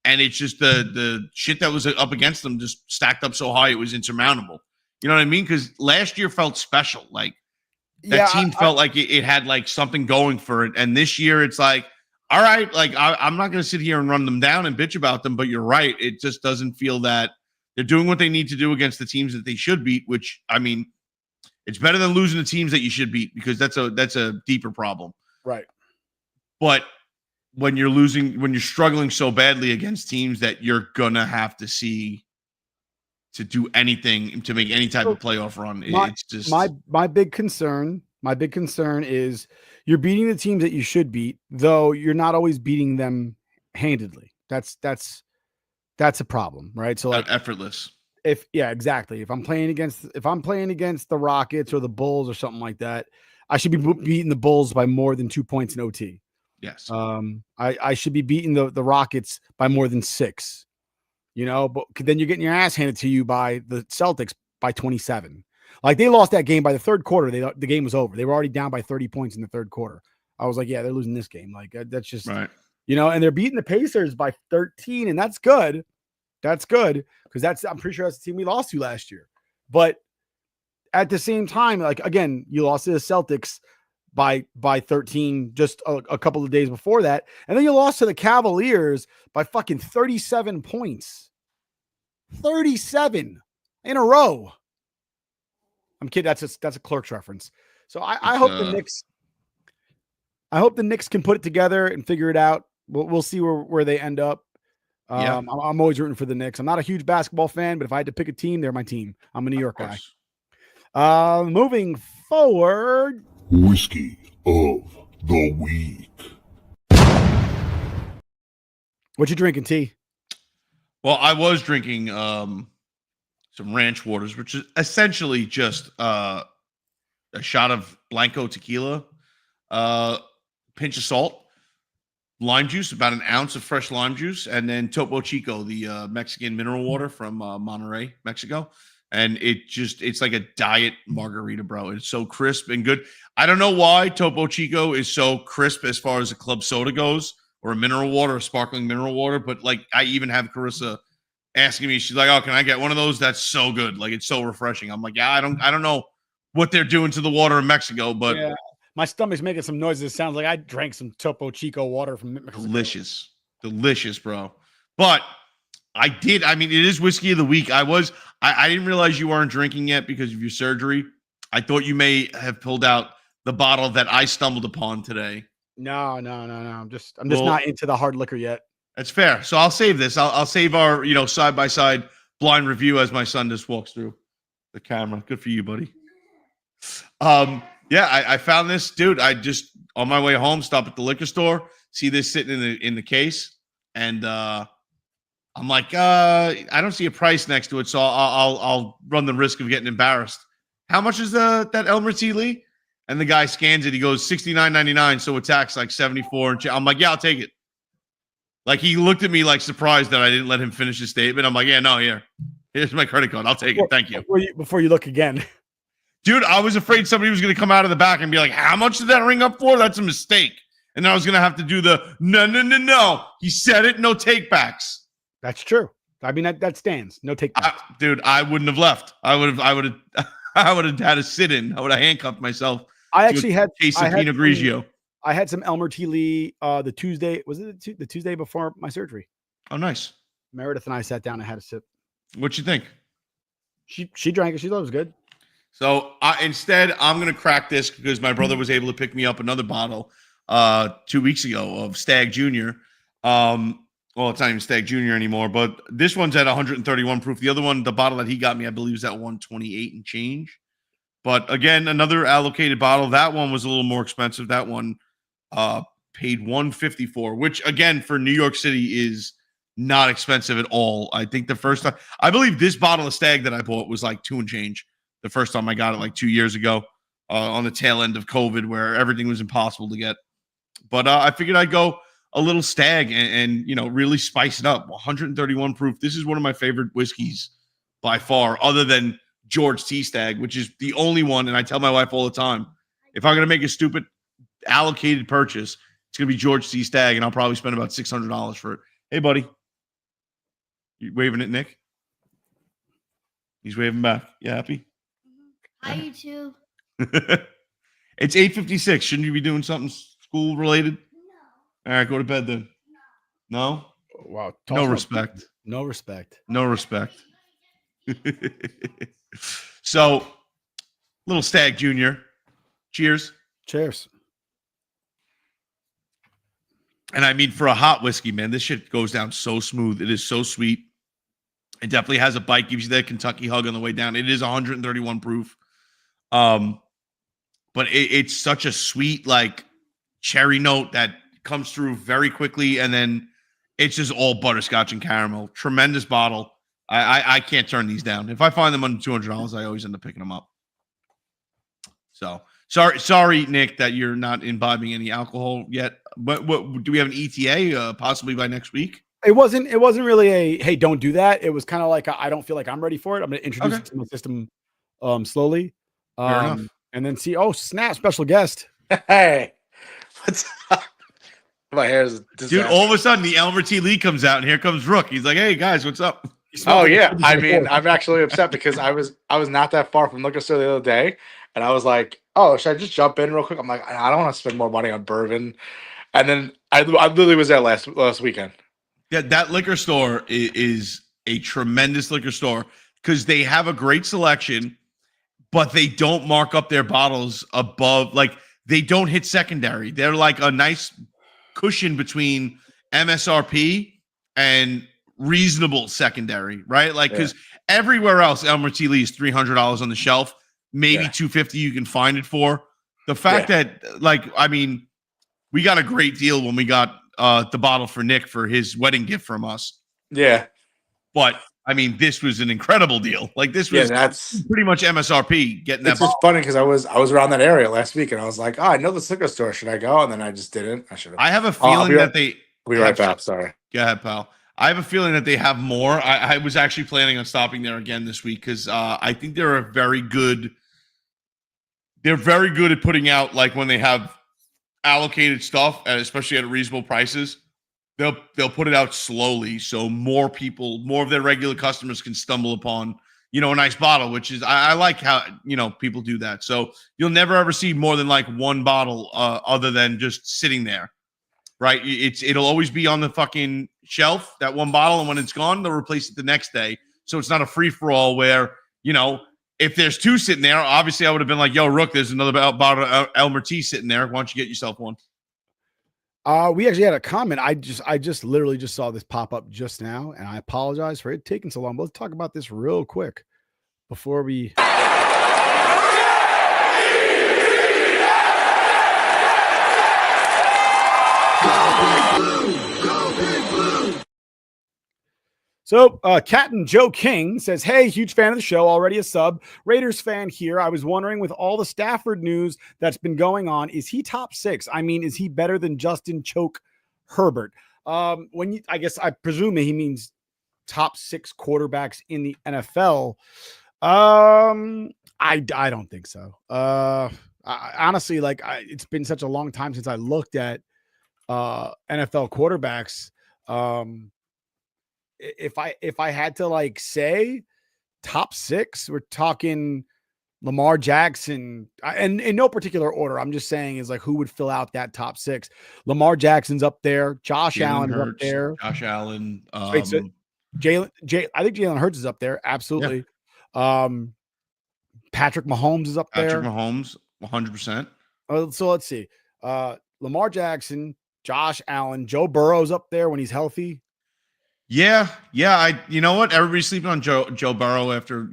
and it's just the shit that was up against them just stacked up so high it was insurmountable. You know what I mean? Because last year felt special. Like that team felt like it had like something going for it, and this year it's like, all right, like I'm not going to sit here and run them down and bitch about them, but you're right. It just doesn't feel that they're doing what they need to do against the teams that they should beat. Which, I mean, it's better than losing the teams that you should beat, because that's a deeper problem. Right. But when you're struggling so badly against teams that you're gonna have to see to do anything to make any type of playoff run, it's just my big concern. My big concern is you're beating the teams that you should beat, though you're not always beating them handedly. That's a problem, right? So like effortless. Exactly. If I'm playing against the Rockets or the Bulls or something like that, I should be beating the Bulls by more than 2 points in OT. Yes. I should be beating the Rockets by more than 6. But then you're getting your ass handed to you by the Celtics by 27. Like, they lost that game by the third quarter. The game was over. They were already down by 30 points in the third quarter. I was like, yeah, they're losing this game. Like, that's just right. And they're beating the Pacers by 13, and that's good. That's good, because I'm pretty sure that's the team we lost to last year. But at the same time, like, again, you lost to the Celtics by 13 just a couple of days before that, and then you lost to the Cavaliers by fucking 37 points. 37 in a row. I'm kidding. That's a Clerks reference. So I hope the Knicks can put it together and figure it out. We'll see where they end up. I'm always rooting for the Knicks. I'm not a huge basketball fan, but if I had to pick a team, they're my team. I'm a New York guy. Moving forward. Whiskey of the week. What you drinking, T? Well, I was drinking some ranch waters, which is essentially just a shot of Blanco tequila, pinch of salt, lime juice, about an ounce of fresh lime juice, and then Topo Chico, the Mexican mineral water from Monterrey, Mexico. And it's like a diet margarita, bro. It's so crisp and good. I don't know why Topo Chico is so crisp as far as a club soda goes, or a mineral water, a sparkling mineral water. But like, I even have Carissa asking me, she's like, "Oh, can I get one of those? That's so good. Like, it's so refreshing." I'm like, "Yeah, I don't know what they're doing to the water in Mexico, but yeah, my stomach's making some noises. It sounds like I drank some Topo Chico water from Mexico. Delicious, bro." But I did. I mean, it is whiskey of the week. I didn't realize you weren't drinking yet because of your surgery. I thought you may have pulled out the bottle that I stumbled upon today. No. I'm just not into the hard liquor yet. That's fair. So I'll save this. I'll save our, side by side blind review as my son just walks through the camera. Good for you, buddy. I found this, dude. I just on my way home, stop at the liquor store, see this sitting in the case, and I'm like, I don't see a price next to it, so I'll run the risk of getting embarrassed. How much is that Elmer T. Lee? And the guy scans it. He goes $69.99, so it tax like 74. And I'm like, yeah, I'll take it. Like he looked at me like surprised that I didn't let him finish his statement. I'm like, yeah, no, here's my credit card. I'll take it. Thank you. Before you look again. Dude, I was afraid somebody was going to come out of the back and be like, how much did that ring up for? That's a mistake. And then I was going to have to do the no. He said it, no takebacks. That's true. I mean, that stands. No takebacks. Dude, I wouldn't have left. I would have had a sit in. I would have handcuffed myself. I actually had case of Pinot Grigio. I had some Elmer T. Lee the Tuesday. Was it the Tuesday before my surgery? Oh, nice. Meredith and I sat down and had a sip. What'd you think? She drank it. She thought it was good. So instead, I'm going to crack this because my brother was able to pick me up another bottle 2 weeks ago of Stag Junior. Well, it's not even Stag Junior anymore, but this one's at 131 proof. The other one, the bottle that he got me, I believe, is at 128 and change. But again, another allocated bottle. That one was a little more expensive. That one paid 154, which again for New York City is not expensive at all. I think the first time, I believe this bottle of Stag that I bought was like 2 and change. The first time I got it like 2 years ago on the tail end of COVID where everything was impossible to get. But I figured I'd go a little Stag and really spice it up. 131 proof. This is one of my favorite whiskeys by far, other than George T. Stag, which is the only one. And I tell my wife all the time, if I'm going to make a stupid allocated purchase, it's going to be George T. Stag, and I'll probably spend about $600 for it. Hey, buddy. You waving at Nick? He's waving back. You happy? Hi, you too. It's 8:56. Shouldn't you be doing something school related? No. All right, go to bed then. No? Wow. No respect. No respect. No respect. So, little Stag Junior. Cheers. Cheers. And I mean, for a hot whiskey, man, this shit goes down so smooth. It is so sweet. It definitely has a bite, gives you that Kentucky hug on the way down. It is 131 proof. But it's such a sweet, like, cherry note that comes through very quickly, and then it's just all butterscotch and caramel. Tremendous bottle. I can't turn these down. If I find them under $200, I always end up picking them up. So sorry, Nick, that you're not imbibing any alcohol yet. But what do we have an ETA possibly by next week? It wasn't really a hey, don't do that. It was kind of like I don't feel like I'm ready for it. I'm going to introduce it to my system slowly. Fair enough. And then see, oh snap, special guest. Hey, what's up? My hair is Dude, all of a sudden the Elmer T. Lee comes out and here comes Rook. He's like, hey guys, what's up? Oh yeah. I mean, I'm actually upset because I was not that far from liquor store the other day, and I was like, oh, should I just jump in real quick? I'm like, I don't want to spend more money on bourbon. And then I literally was there last weekend. Yeah, that liquor store is a tremendous liquor store because they have a great selection, but they don't mark up their bottles above, like they don't hit secondary. They're like a nice cushion between MSRP and reasonable secondary, right? Like, because everywhere else, Elmer T. Lee is $300 on the shelf, maybe $250 you can find it for. The fact that, like, I mean, we got a great deal when we got the bottle for Nick for his wedding gift from us. Yeah. But I mean, this was an incredible deal. Like this was that's pretty much MSRP getting that. It's just funny because I was around that area last week and I was like, oh, I know the liquor store. Should I go? And then I just didn't. I should have. I have a feeling that they. I'll be right back. Sorry. Go ahead, pal. I have a feeling that they have more. I was actually planning on stopping there again this week because I think they're very good. They're very good at putting out, like, when they have allocated stuff, and especially at reasonable prices, they'll put it out slowly so more people, more of their regular customers can stumble upon, a nice bottle, which is I like how people do that. So you'll never ever see more than like one bottle other than just sitting there, right? It'll always be on the fucking shelf, that one bottle, and when it's gone, they'll replace it the next day. So it's not a free for all where if there's two sitting there, obviously I would have been like, yo, Rook, there's another bottle of Elmer T sitting there. Why don't you get yourself one? We actually had a comment. I just literally just saw this pop up just now, and I apologize for it taking so long. But let's talk about this real quick before we. So, Captain Joe King says, hey, huge fan of the show, already a sub. Raiders fan here. I was wondering, with all the Stafford news that's been going on, is he top 6? I mean, is he better than Justin Choke Herbert? I presume he means top 6 quarterbacks in the NFL. I don't think so. Honestly, it's been such a long time since I looked at NFL quarterbacks. If I had to say top 6, we're talking Lamar Jackson, and in no particular order. I'm just saying is who would fill out that top 6. Lamar Jackson's up there. Josh Allen's up there. Josh Allen. Wait, so I think Jalen Hurts is up there. Absolutely. Yeah. Patrick Mahomes is up there. Patrick Mahomes, 100%. So let's see. Lamar Jackson, Josh Allen, Joe Burrow's up there when he's healthy. Yeah. You know what? Everybody's sleeping on Joe Burrow after,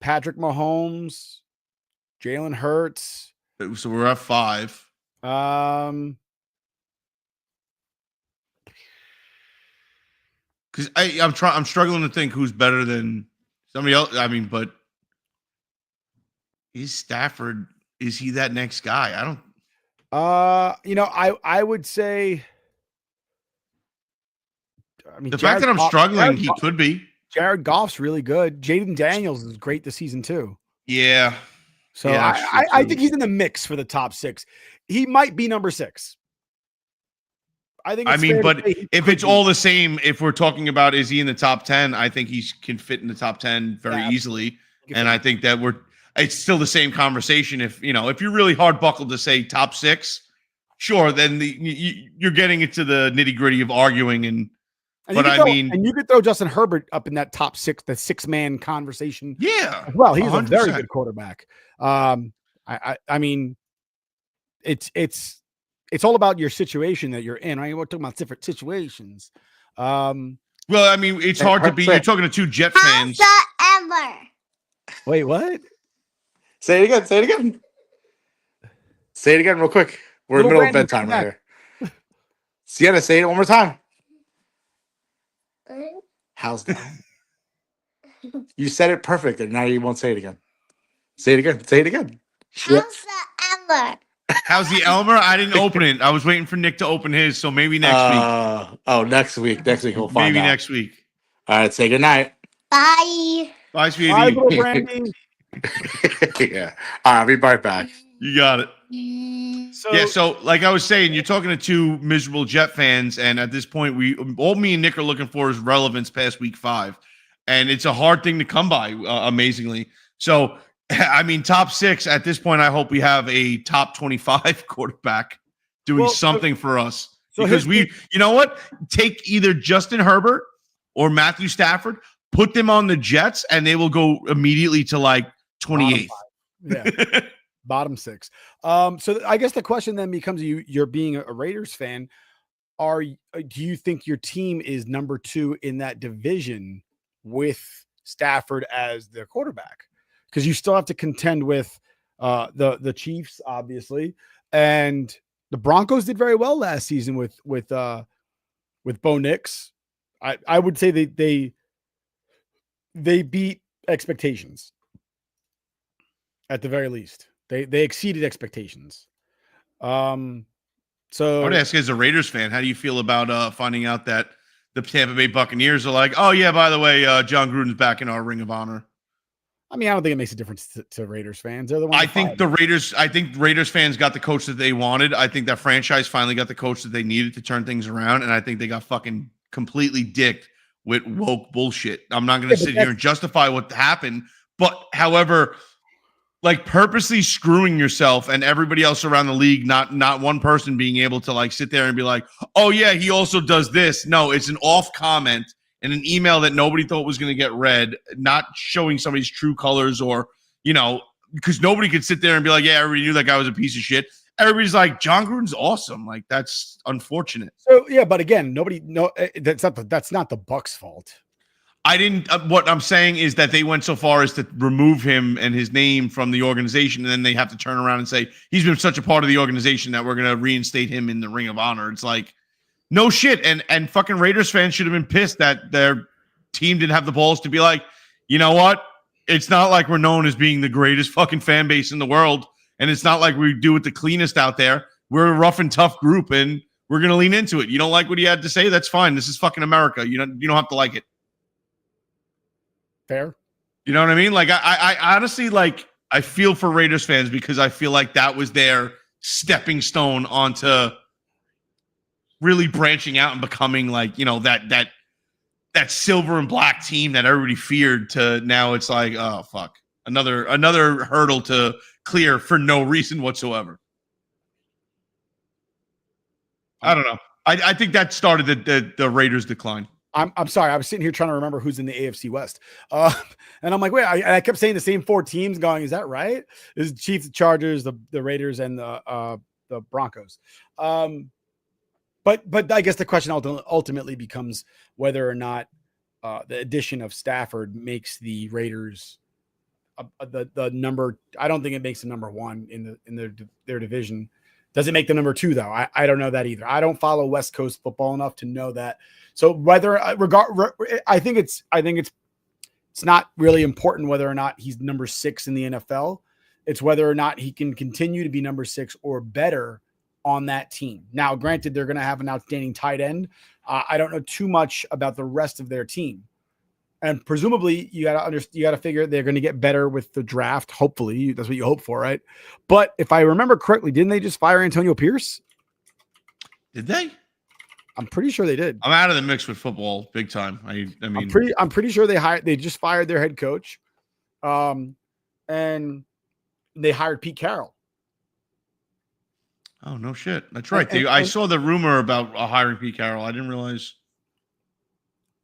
Patrick Mahomes, Jalen Hurts. So we're at 5. Because I'm struggling to think who's better than somebody else. I mean, but is Stafford? Is he that next guy? I don't. I would say. I mean, the fact that I'm struggling, he could be. Jared Goff's really good. Jaden Daniels is great this season too. Yeah. So I think he's in the mix for the top 6. He might be number 6. I think. But if it's all the same, if we're talking about is he in the top 10, I think he can fit in the top 10 very easily. And I think that it's still the same conversation. If you're really hard buckled to say top 6, sure, then you're getting into the nitty gritty of arguing and you could throw Justin Herbert up in that top 6, the 6-man conversation. Yeah. Well, he's 100%. A very good quarterback. I mean, it's all about your situation that you're in, right? We're talking about different situations. Well, I mean, it's hard to be. You're talking to 2 Jet fans. Ever. Wait, what? Say it again. Say it again real quick. We're in the middle of bedtime right here. Sienna, say it one more time. How's that? You said it perfect, and now you won't say it again. Say it again. How's the Elmer? How's the Elmer? I didn't open it. I was waiting for Nick to open his, so maybe next week. Oh, next week. Next week we'll find out. Maybe next week. All right, say goodnight. Bye. Bye, sweetie. Bye, little Brandy. Yeah. All right, I'll be right back. You got it. So like I was saying, you're talking to 2 miserable Jet fans, and at this point, all me and Nick are looking for is relevance past week 5, and it's a hard thing to come by, amazingly. So, I mean, top 6 at this point. I hope we have a top 25 quarterback doing something for us, because you know what? Take either Justin Herbert or Matthew Stafford, put them on the Jets, and they will go immediately to 28th. Yeah. Bottom 6. So I guess the question then becomes, you're being a Raiders fan. Do you think your team is number 2 in that division with Stafford as their quarterback? Because you still have to contend with the Chiefs, obviously, and the Broncos did very well last season with Bo Nix. I would say they beat expectations at the very least. They exceeded expectations. So I would ask, as a Raiders fan, how do you feel about finding out that the Tampa Bay Buccaneers are like, oh yeah, by the way, John Gruden's back in our Ring of Honor? I mean, I don't think it makes a difference to Raiders fans. They're the ones. I think Raiders fans got the coach that they wanted. I think that franchise finally got the coach that they needed to turn things around, and I think they got fucking completely dicked with woke bullshit. I'm not going to sit here and justify what happened, but however, purposely screwing yourself and everybody else around the league, not one person being able to sit there and be like, oh yeah, he also does this. No, it's an off comment in an email that nobody thought was going to get read, not showing somebody's true colors, or, because nobody could sit there and be like, yeah, everybody knew that guy was a piece of shit. Everybody's like, John Gruden's awesome. That's unfortunate. So yeah, but again, that's not the Bucs' fault. I didn't. What I'm saying is that they went so far as to remove him and his name from the organization, and then they have to turn around and say he's been such a part of the organization that we're going to reinstate him in the Ring of Honor. It's like, no shit. And fucking Raiders fans should have been pissed that their team didn't have the balls to be like, you know what? It's not like we're known as being the greatest fucking fan base in the world, and it's not like we do it the cleanest out there. We're a rough and tough group, and we're going to lean into it. You don't like what he had to say? That's fine. This is fucking America. You don't have to like it. Fair. You know what I mean? Like, I honestly, like, I feel for Raiders fans because I feel like that was their stepping stone onto really branching out and becoming like, that silver and black team that everybody feared, to now it's like, oh fuck, another hurdle to clear for no reason whatsoever. I don't know. I think that started the Raiders' decline. I'm sorry. I was sitting here trying to remember who's in the AFC West. And I'm like, wait, I kept saying the same 4 teams going, is that right? This is Chiefs, the Chargers, the Raiders, and the Broncos. But I guess the question ultimately becomes whether or not the addition of Stafford makes the Raiders the number. I don't think it makes them number 1 in their division. Does it make them number 2 though? I don't know that either. I don't follow West Coast football enough to know that. So whether I think it's not really important whether or not he's number 6 in the NFL. It's whether or not he can continue to be number 6 or better on that team. Now, granted, they're going to have an outstanding tight end. I don't know too much about the rest of their team, and presumably you got to figure they're going to get better with the draft. Hopefully, that's what you hope for, right? But if I remember correctly, didn't they just fire Antonio Pierce? Did they? I'm pretty sure they did. I'm out of the mix with football big time. I mean, I'm pretty sure they just fired their head coach, and they hired Pete Carroll. Oh no shit! That's right. I saw the rumor about hiring Pete Carroll. I didn't realize.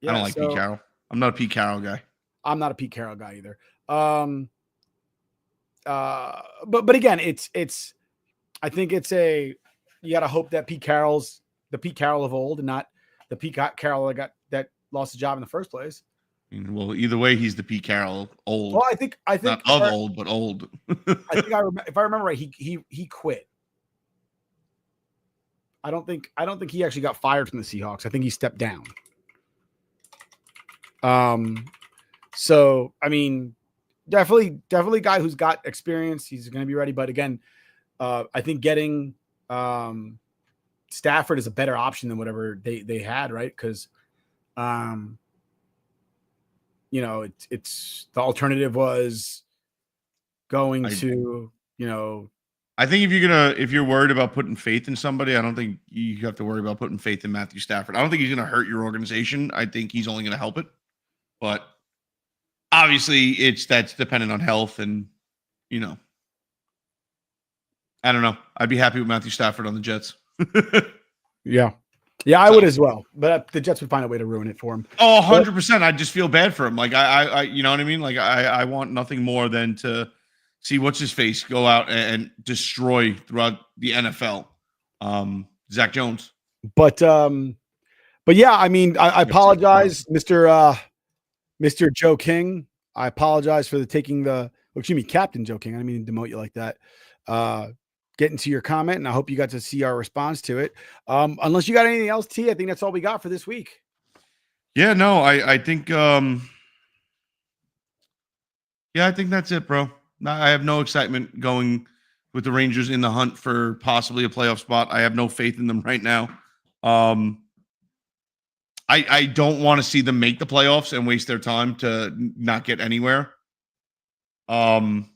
Yeah, I don't like Pete Carroll. I'm not a Pete Carroll guy. I'm not a Pete Carroll guy either. But again, it's. I think it's you got to hope that Pete Carroll's the Pete Carroll of old, and not the Pete Carroll that lost his job in the first place. Well, either way, he's the Pete Carroll old. Well, I think not of old, but old. I think if I remember right, he quit. I don't think he actually got fired from the Seahawks. I think he stepped down. So I mean, definitely a guy who's got experience. He's going to be ready. But again, I think getting Stafford is a better option than whatever they had, right? Because it's the alternative was going to I think if you're worried about putting faith in somebody, I don't think you have to worry about putting faith in Matthew Stafford. I don't think he's going to hurt your organization. I think he's only going to help it. But obviously that's dependent on health and, I don't know. I'd be happy with Matthew Stafford on the Jets. Yeah, I would as well. But the Jets would find a way to ruin it for him. Oh, 100%. I just feel bad for him. Like I you know what I mean? Like I want nothing more than to see what's his face go out and destroy throughout the NFL. Zach Jones. But yeah, I mean, I apologize, Mr. Joe King. I apologize for Captain Joe King. I didn't mean to demote you like that. Getting to your comment, and I hope you got to see our response to it. Unless you got anything else, T, I think that's all we got for this week. Yeah, no, I think I think that's it, bro. I have no excitement going with the Rangers in the hunt for possibly a playoff spot. I have no faith in them right now. I don't want to see them make the playoffs and waste their time to not get anywhere. I don't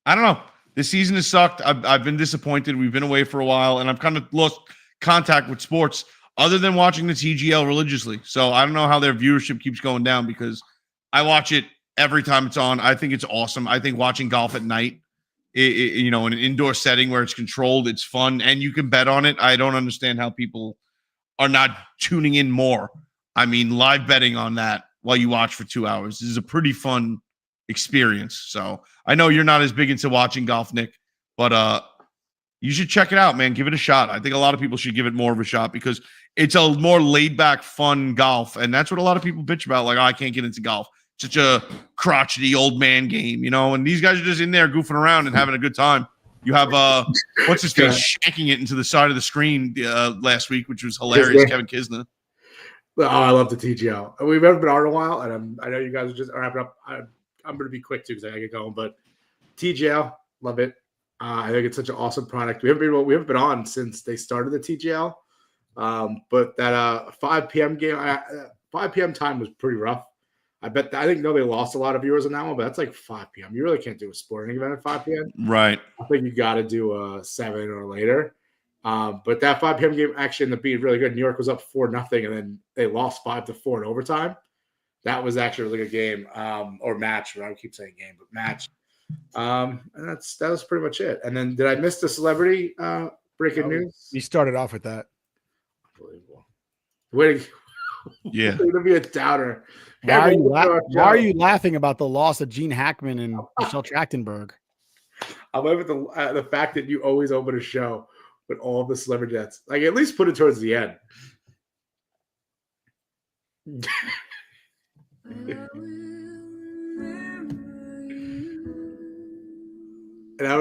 know. This season has sucked. I've been disappointed. We've been away for a while, and I've kind of lost contact with sports other than watching the TGL religiously. So I don't know how their viewership keeps going down because I watch it every time it's on. I think it's awesome. I think watching golf at night, in an indoor setting where it's controlled, it's fun, and you can bet on it. I don't understand how people are not tuning in more. I mean, live betting on that while you watch for 2 hours is a pretty fun experience. So I know you're not as big into watching golf, Nick, but you should check it out, man. Give it a shot. I think a lot of people should give it more of a shot because it's a more laid back, fun golf. And that's what a lot of people bitch about. Like, oh, I can't get into golf. Such a crotchety old man game, and these guys are just in there goofing around and having a good time. You have what's his face shanking it into the side of the screen last week, which was hilarious. Kevin Kisner. Oh, I love the TGL. We've never been on in a while, and I know you guys are just wrapping up. I'm going to be quick too because I got to get going. But TGL, love it. I think it's such an awesome product. We haven't been on since they started the TGL. But that 5 p.m. game, 5 p.m. time was pretty rough. I think they lost a lot of viewers on that one, but that's like 5 p.m. You really can't do a sporting event at 5 p.m. Right. I think you got to do a 7 or later. But that 5 p.m. game actually ended up being really good. New York was up 4-0, and then they lost 5-4 in overtime. That was actually a really good game or match. I keep saying game, but match. And that was pretty much it. And then did I miss the celebrity breaking news? You started off with that. Unbelievable. Waiting. Yeah. It's going to be a downer. Why are you laughing about the loss of Gene Hackman and Michelle Trachtenberg? I love it, the fact that you always open a show with all the celebrity deaths. Like, at least put it towards the end. And I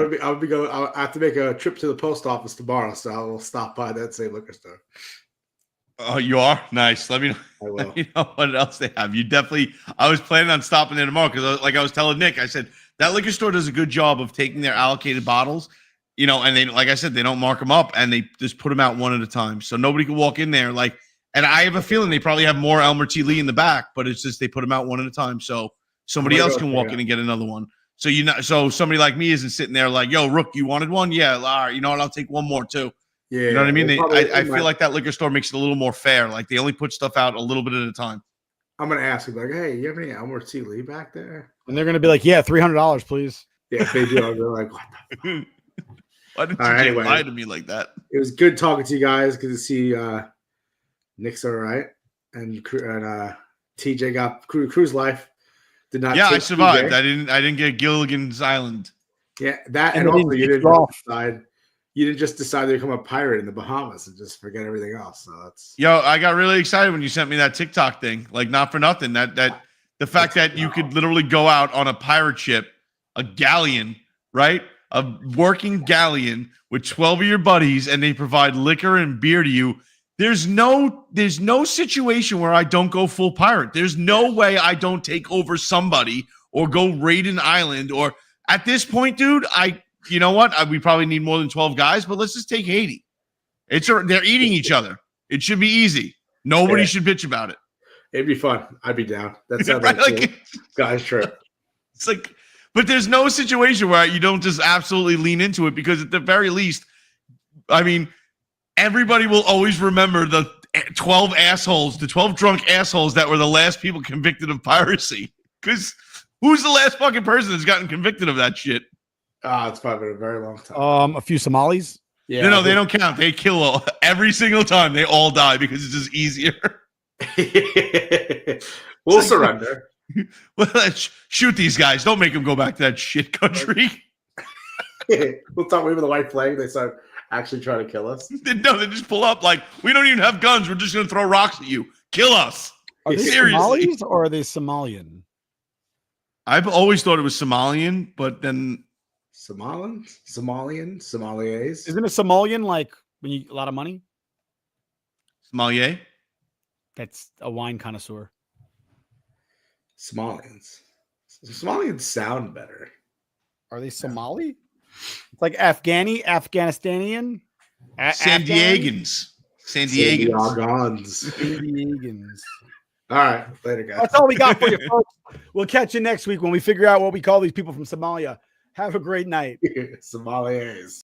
have to make a trip to the post office tomorrow, so I will stop by that same liquor store. Oh, you are? Nice. Let me know. I will. Let me know what else they have. I was planning on stopping there tomorrow because, like I was telling Nick, I said that liquor store does a good job of taking their allocated bottles, and they, like I said, they don't mark them up and they just put them out one at a time. So nobody can walk in there. And I have a feeling they probably have more Elmer T. Lee in the back, but it's just they put them out one at a time. So somebody else can walk in and get another one. So so somebody like me isn't sitting there like, yo, Rook, you wanted one? Yeah, all right, you know what? I'll take one more too. Yeah, you know what I mean? I feel like that liquor store makes it a little more fair. Like they only put stuff out a little bit at a time. I'm gonna ask you, like, hey, you have any Elmer T. Lee back there? And they're gonna be like, yeah, $300, please. Yeah, if they do, I'll be like, what the fuck? Why did you lie to me like that? It was good talking to you guys. Good to see Nick's all right, and TJ got cruise life. Did not. Yeah, I survived. TJ. I didn't get Gilligan's Island. Yeah, and also you didn't just decide to become a pirate in the Bahamas and just forget everything else. So that's I got really excited when you sent me that TikTok thing. Like, not for nothing. That the fact that you could literally go out on a pirate ship, a galleon, right? A working galleon with 12 of your buddies, and they provide liquor and beer to you. There's no situation where I don't go full pirate. There's no way I don't take over somebody or go raid an island. Or at this point, dude, you know what? We probably need more than 12 guys, but let's just take Haiti. They're eating each other. It should be easy. Nobody should bitch about it. It'd be fun. I'd be down. That sounds right? like guys trip. It's like, but there's no situation where you don't just absolutely lean into it, because at the very least, I mean, everybody will always remember the 12 drunk assholes that were the last people convicted of piracy. Because who's the last fucking person that's gotten convicted of that shit? It's probably been a very long time. A few Somalis. Yeah, no, they don't count. They kill every single time. They all die because it's just easier. We'll surrender. Well, let's shoot these guys. Don't make them go back to that shit country. We'll talk with the white flag. They start actually trying to kill us. No, they just pull up like, we don't even have guns. We're just going to throw rocks at you. Kill us. Are they Seriously. Somalis or are they Somalian? I've always thought it was Somalian, but then Somalians. Isn't a Somalian like when you a lot of money? Sommelier? That's a wine connoisseur. Somalians sound better. Are they Somali? It's like Afghanistanian? San Diegans. San Diegans. All right. Later, guys. That's all we got for you, folks. We'll catch you next week when we figure out what we call these people from Somalia. Have a great night. Somalis.